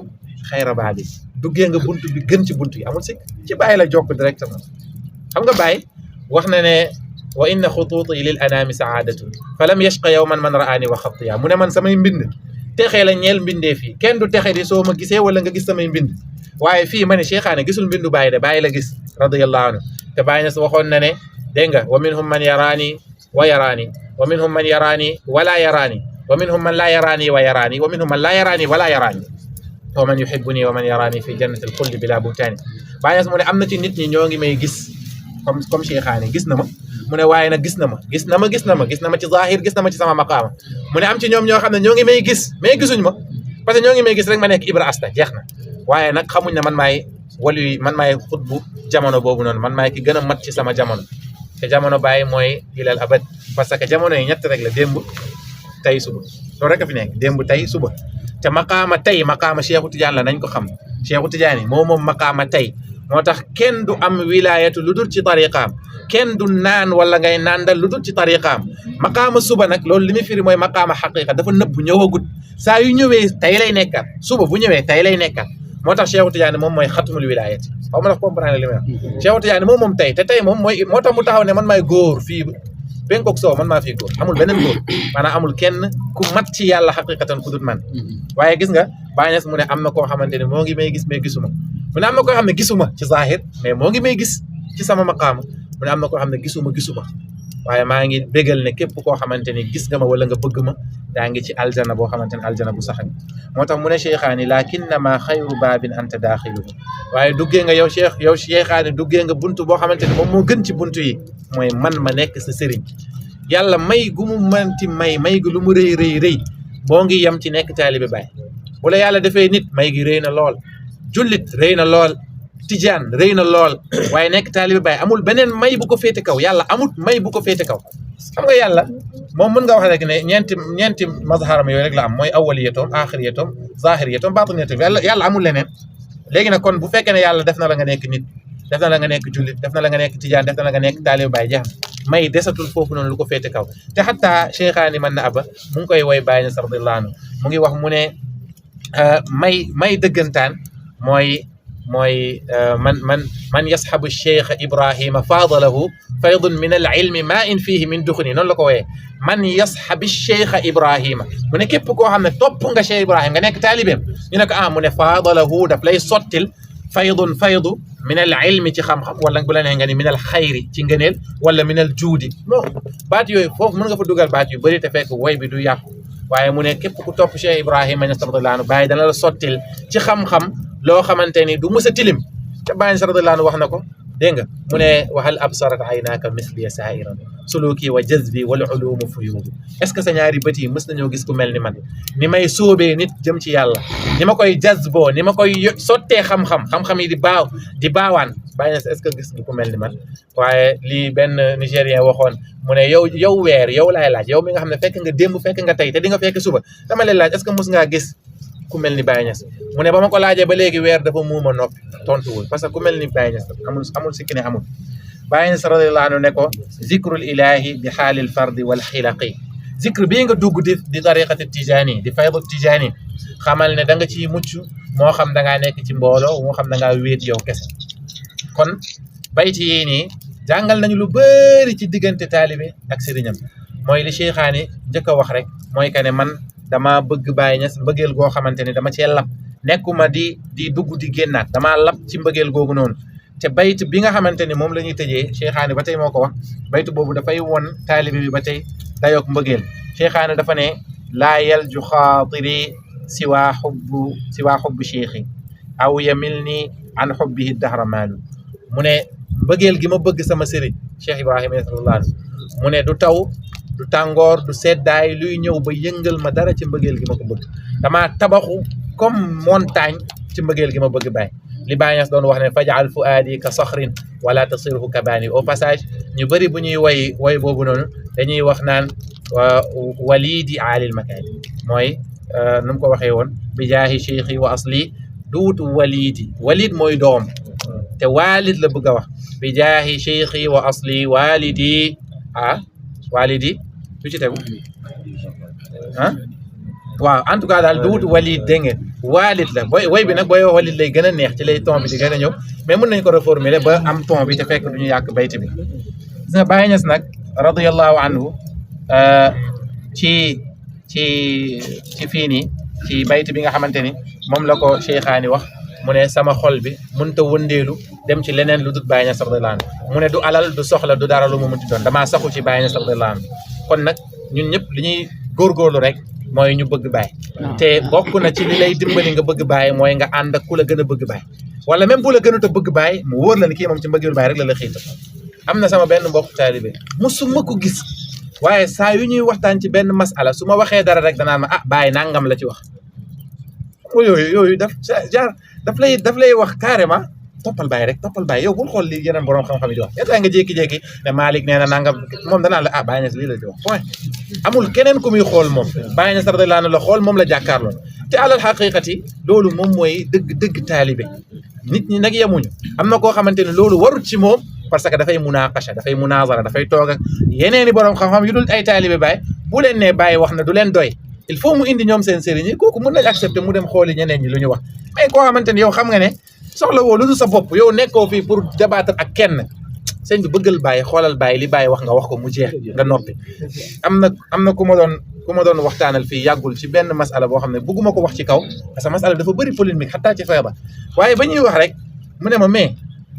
xayra baabi duggee nga bunt bi gën ci bunt yi amul si ci Baye la jokk directement xam nga Baye wax na ne wa inna xutuuti lil anaami saadatun fa lam yashqa yawman man raani wa xatiya mu ne man samay mbind texee la ñeel mbindeef yi kenn du texe di soo ma gisee wala nga gis samay mbind waaye fii ma ne Cheikhaane gisul mbindu Baay de Baay la gis radiyallahu anhu te Baay Ñas waxoon na ne dégg nga wa minhum man yaraani wa yaraani wa minhum man yaraani wala yaraani wa minhum man laa yaraani wa yaraani wa minhum man laa yaraani wala yaraani wa man yuhibbuni wa man yaraani fi jannatil xuldi bila buhtaani Baay Ñas mu ne am na ci nit ñi ñoo ngi may gis comme Cheikhaane gis na ma mu ne waaye nag gis na ma ci zahir gis na ma ci sama maqaama mu ne am ci ñoom ñoo xam ne ñoo ngi may gis mais gisuñ ma parce que ñoo ngi may gis rek ma nekk Ibra Asta jeex na waaye nag xamuñ ne man maay wali man maay xutbu jamono boobu noonu man maay ki gën a mat ci sama jamono te jamono Baay mooy ilal abad parce que jamono yi ñett rek la démb tey suba loolu rek a fi nekk démb tey suba te maqaama tey maqaama Cheikhu Tidiane la nañ ko xam Cheikhu Tidiane moom maqaama tey moo tax kenn du am wilayatu lu dul ci tariqaam kenn du naan wala ngay naandal lu dul ci tariqaam maqaama suba nag loolu li muy firi mooy maqaama xaqiqa dafa nëbb ñëwagut saa yu ñëwee tey lay nekkat suba bu ñëwee tey lay nekkat moo tax Cheikhu Tidiane moom mooy xatmul wilayati xaw ma ndax comprendre li may wax Cheikhu Tidiane moom tey te tey moom mooy moo tax mu taxaw ne man maay góor fii penkook soo man maa fii góor amul beneen góor maanaam amul kenn ku mat ci yàlla xaqiqatan ku dut man waaye gis nga Baay Ñas mu ne am na koo xamante ne moo ngi may gis mais gisuma mu ne am na koo xam ne gisuma ci zahir mais moo ngi may gis ci sama maqaama mu ne am na koo xam ne gisuma waaye maa ngi bégal ne képp koo xamante ni gis nga ma wala nga bëgg ma daa ngi ci aljana boo xamante ne aljana bu sax moo tax mu ne Cheikhaani lakinnama xayru baabin anta daaxiluhu waaye duggee nga yow Cheikhaani duggee nga buntu boo xamante ne moom moo gën ci buntu yi mooy man ma nekk sa sëriñ yàlla may gu mu manti may gu lu mu rëy boo ngi yem ci nekk taalibe Baay bu la yàlla defee nit may gi rëy na lool jullit rëy na lool tijaan rëy na lool waaye nekk taalibe Baay amul beneen may bu ko féete kaw yàlla amut may bu ko féete kaw xam nga yàlla moom mën nga wax rek ne ñeenti mazharam yooyu rek la am mooy awwaliyatoom axiriyatoom zahiriyatoom batiniyatoom yàlla amul leneen léegi nag kon bu fekkee ne yàlla def na la nga nekk nit def na la nga nekk jullit def na la nga nekk tijaan def na la nga nekk taalibe Baay jeex may desatul foofu noonu lu ko féete kaw te xataa Cheikhaani man na aba mu ngi koy woy Baay Ñas radiyallaahu anhu mu ngi wax mu ne may dëggantaan mooy man yasxabu cheikh Ibrahima faadalahu faydun min al ilmi ma in fihi min duxuni noonu la ko wooyee man yasxabi cheikh Ibrahima mu ne képp koo xam ne topp nga Cheikh Ibrahima nga nekk taalibeem ñu ne ko mu ne faadalahu daf lay sottil faydu min al ilmi ci xam-xam wala bu la neex nga ni min al xayri ci ngëneel wala min al juudi non baat yooyu foofu mën nga fa dugal baat yu bëri te fekk woy bi du yàqu waaye mu ne képp ku topp Cheikh Ibrahima Ñas radiyallaahu anhu Baay dana la sottil ci xam-xam loo xamante ni du mës a tilim te Baay Ñas radiyallaahu anhu wax na ko dégg nga mu ne wa hal absarat aynaaka misliya saa'iran suluki wa jazbi wal ulumu fuyuudu est ce que sa ñaari bët yi mës nañoo gis ku mel ni man ni may sóobee nit jëm ci yàlla ni ma koy jazboo ni ma koy sottee xam-xam yi di baawaan Baay Ñas est ce que gis nga ku mel ni man waaye lii benn Nigérien waxoon mu ne yow weer yow laay laaj yow mi nga xam ne fekk nga démb fekk nga tey te di nga fekk suba dama lay laaj est ce que mës ngaa gis ku mel ni Baay Ñas mu ne ba ma ko laajee ba léegi weer dafa muuma noppi tontuwul parce que ku mel ni Baay Ñas amul sikki ne amul Baay Ñas radiyallaahu anhu ne ko zikrul ilahi bi xaalil fardi wal xilaqi zikr bii nga dugg di tariqati tijaani di faydu tijaani xamal ne da nga ciy mucc moo xam da ngaa nekk ci mbooloo moo xam da ngaa wéet yow kese kon bayti yii nii jàngal nañu lu bëri ci diggante taalibe ak sëriñam mooy li Cheikhaani njëkk a wax rek mooy que ne man dama bëgg Baay Ñas mbëggeel goo xamante ne dama cee lab nekkuma di dugg di génnaat damaa lab ci mbëggeel googu noonu te bayt bi nga xamante ni moom la ñuy tëjee Cheikhaani ba tey moo ko wax baytu boobu dafay won taalibe bi ba tey dayoog mbëggeel Cheikhaani dafa ne laa yalju xaatiri siwaa xubbu cheikhi aw yamil ni an xubbihi dahra maalu mu ne mbëggeel gi ma bëgg sama sëriñ Cheikh Ibrahima radiyallaahu anhu mu ne du taw du tàngoor du seddaay luy ñëw ba yëngal ma dara ci mbëggeel gi ma ko bëgg damaa tabaxu comme montagne ci mbëggeel gi ma bëgg Baay li Baay Ñas doon wax ne fajal fuaadi ka saxrin wala tasirhu kabaani au passage ñu bëri bu ñuy woy boobu noonu dañuy wax naan walidi aalil makaani mooy nu mu ko waxee woon bi jaahi cheikhi wa asli duut walid mooy doom te walid la bëgg a wax bi jaahi cheikhi wa asli walidi walidi lu ci tegu waaw en tout cas daal duut walid dégg ngeen walid la woy bi nag booy wax walid lay gën a neex ci lay ton bi di gën a ñëw mais mën nañ ko reformuler ba am ton bi te fekk du ñu yàq bayt bi gis nga Baay Ñas nag radiyallaahu anhu ci fii nii ci bayt bi nga xamante ni moom la ko Cheikhaani wax mu ne sama xol bi mënta wëndeelu dem ci leneen lu dul Baye Niass radiyallahu anhu mu ne du alal du soxla du dara lu mu mënti doon damaa saxu ci Baye Niass radiyallahu anhu kon nag ñun ñëpp li ñuy góorgóorlu rek mooy ñu bëgg Baye te bokk na ci li lay dimbali nga bëgg Baye mooy nga ànd ak ku la gën a bëgg Baye wala même bu la gënut a bëgg Baye mu wóor la ni kii moom ci mbëggeelu Baye rek la la xiita am na sama benn mbokk taalibe musuma ko gis waaye saa yu ñuy waxtaan ci benn masala su ma waxee dara rek danaa ma Baye nangam la ci wax yooyu daf lay wax carrément toppal Baye rek toppal Baye yow bul xool li yeneen borom xam-xam yi di wax yaa nga jékki-jékki ne Malick nee na nangam moom danaa la Baye Niass lii la ci wax point amul keneen ku muy xool moom Baye Niass radiyallahu anhu la xool moom la jàkkaarloo te alal xaqiqati loolu moom mooy dëgg taalibe nit ñi nag yemuñu am na koo xamante ne loolu warut ci moom parce que dafay munaqasha dafay munazara dafay toog ak yeneeni borom xam-xam yu dul ay taalibe Baye bu leen ne Baye wax na du leen doy il faut mu indi ñoom seen sëriñ yi kooku mën nañ accepter mu dem xooli ñeneen ñi lu ñu wax mais koo xamante ni yow xam nga ne soxla woo lu dul sa bopp yow nekkoo fii pour débattre ak kenn sëñ bi bëggal Baye xoolal Baye li Baye wax nga wax ko mu jeex nga noppi am na ku ma doon waxtaanal fii yàggul ci benn masala boo xam ne bëgguma ko wax ci kaw parce que masala dafa bëri polémique xataa ci fayda waaye ba ñuy wax rek mu ne ma mais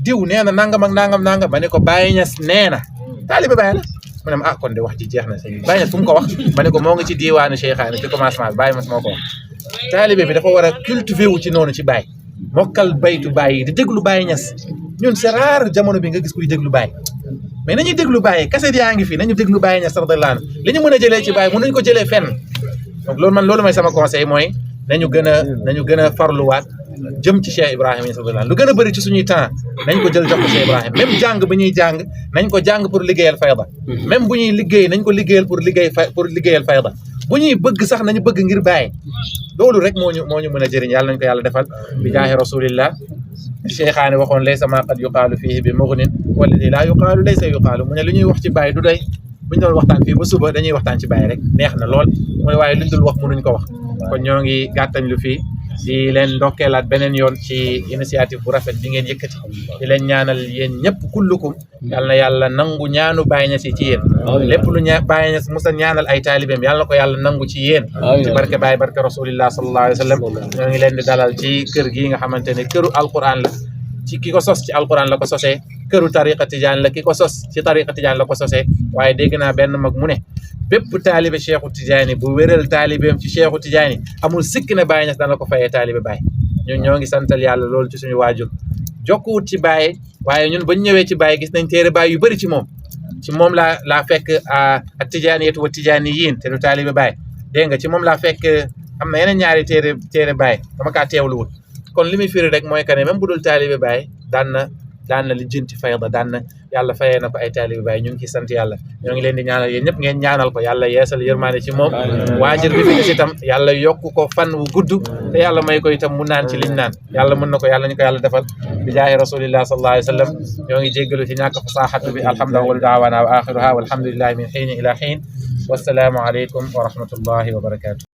diw nee na nangam ak nangam ba ne ko Baye Niass nee na taalibe Baye la mu ne ma kon de wax ji jeex na sëñ bi Baye Niass fu mu ko wax ma ne ko moo ngi ci diiwaanu Cheikhaani ci commencement bi Baye Niass moo ko wax taalibe bi dafa war a cultiver wu ci noonu ci Baye mokkal baytu Baye yi di déglu Baye Niass ñun c'est rare jamono bi nga gis kuy déglu Baye mais nañuy déglu Baye kaset yaa ngi fi nañu déglu Baye Niass radiyallahu anhu li ñu mën a jëlee ci Baye mënuñ ko jëlee fenn donc loolu mooy sama conseil mooy nañu gën a farluwaat jëm ci Cheikh Ibrahima Niass radiyallahu anhu lu gën a bëri ci suñuy temps nañ ko jël jox ko Cheikh Ibrahima même jàng bi ñuy jàng nañ ko jàng pour liggéeyal fayda même bu ñuy liggéey nañ ko liggéeyal pour liggéeyal fayda bu ñuy bëgg sax nañu bëgg ngir Baye loolu rek moo ñu mën a jëriñ yàlla nañ ko yàlla defal bi jaahi rasulillah Cheikhaani waxoon laysa ma qad yuqaalu fiihi bi mughnin walladi laa yuqaalu laysa yuqaalu mu ne lu ñuy wax ci Baye du doy bu ñu doon waxtaan fii ba suba dañuy waxtaan ci Baye rek neex na lool mooy waaye luñ dul wax mënuñ ko wax kon ñoo ngi gàttañ lu fii di leen ndokkeelaat beneen yoon ci initiative bu rafet bi ngeen yëkkati di leen ñaanal yéen ñëpp kullukum yàlla na yàlla nangu ñaanu Baye Niass yi ci yéen lépp lu Baye Niass musa ñaanal ay taalibeem yàlla na ko yàlla nangu ci yéen ci barke Baye barke rasulillah sallallahu alayhi wa sallam ñoo ngi leen di dalal ci kër gi nga xamante ne këru alquran la ci ki ko sos ci alquran la ko sosee këru tariqa tijaan la ki ko sos ci tariqa tijaan la ko sosee waaye dégg naa benn mag mu ne bépp taalibe Cheikhu Tidiane bu wéral taalibeem ci Cheikhu Tidiane amul sikk ne Baye Niass dana ko fayee taalibe Baye ñun ñoo ngi santal yàlla loolu ci suñu waajur jokkuwut ci Baye waaye ñun bañ ñëwee ci Baye gis nañ téere Baye yu bëri ci moom laa fekk ak tijaaniyatu wa tijaaniyiin te du taalibe Baye dégg nga ci moom laa fekk am na yeneen ñaari téere Baye dama kaa teewluwut kon li muy firi rek mooy que ne même bu dul taalibe Baye daan na lijjanti fayda daan na yàlla fayee na ko ay taalibe Baye ñu ngi ciy sant yàlla ñoo ngi leen di ñaanal yéen ñëpp ngeen ñaanal ko yàlla yeesal yërmaane ci moom waajur bi fi des itam yàlla yokk ko fan wu gudd te yàlla may ko itam mu naan ci liñ naan yàlla mën na ko yàlla ñu ko yàlla defal bi jaahi rasulillah sallallahu alayhi wa sallam ñoo ngi jéggalu ci ñàkk fasaaxatu bi alhamdulilah wa daawana wa axiruha walhamdulillahi min xiin ila xiin wassalaamu aleykum wa rahmatullahi wa barakatuh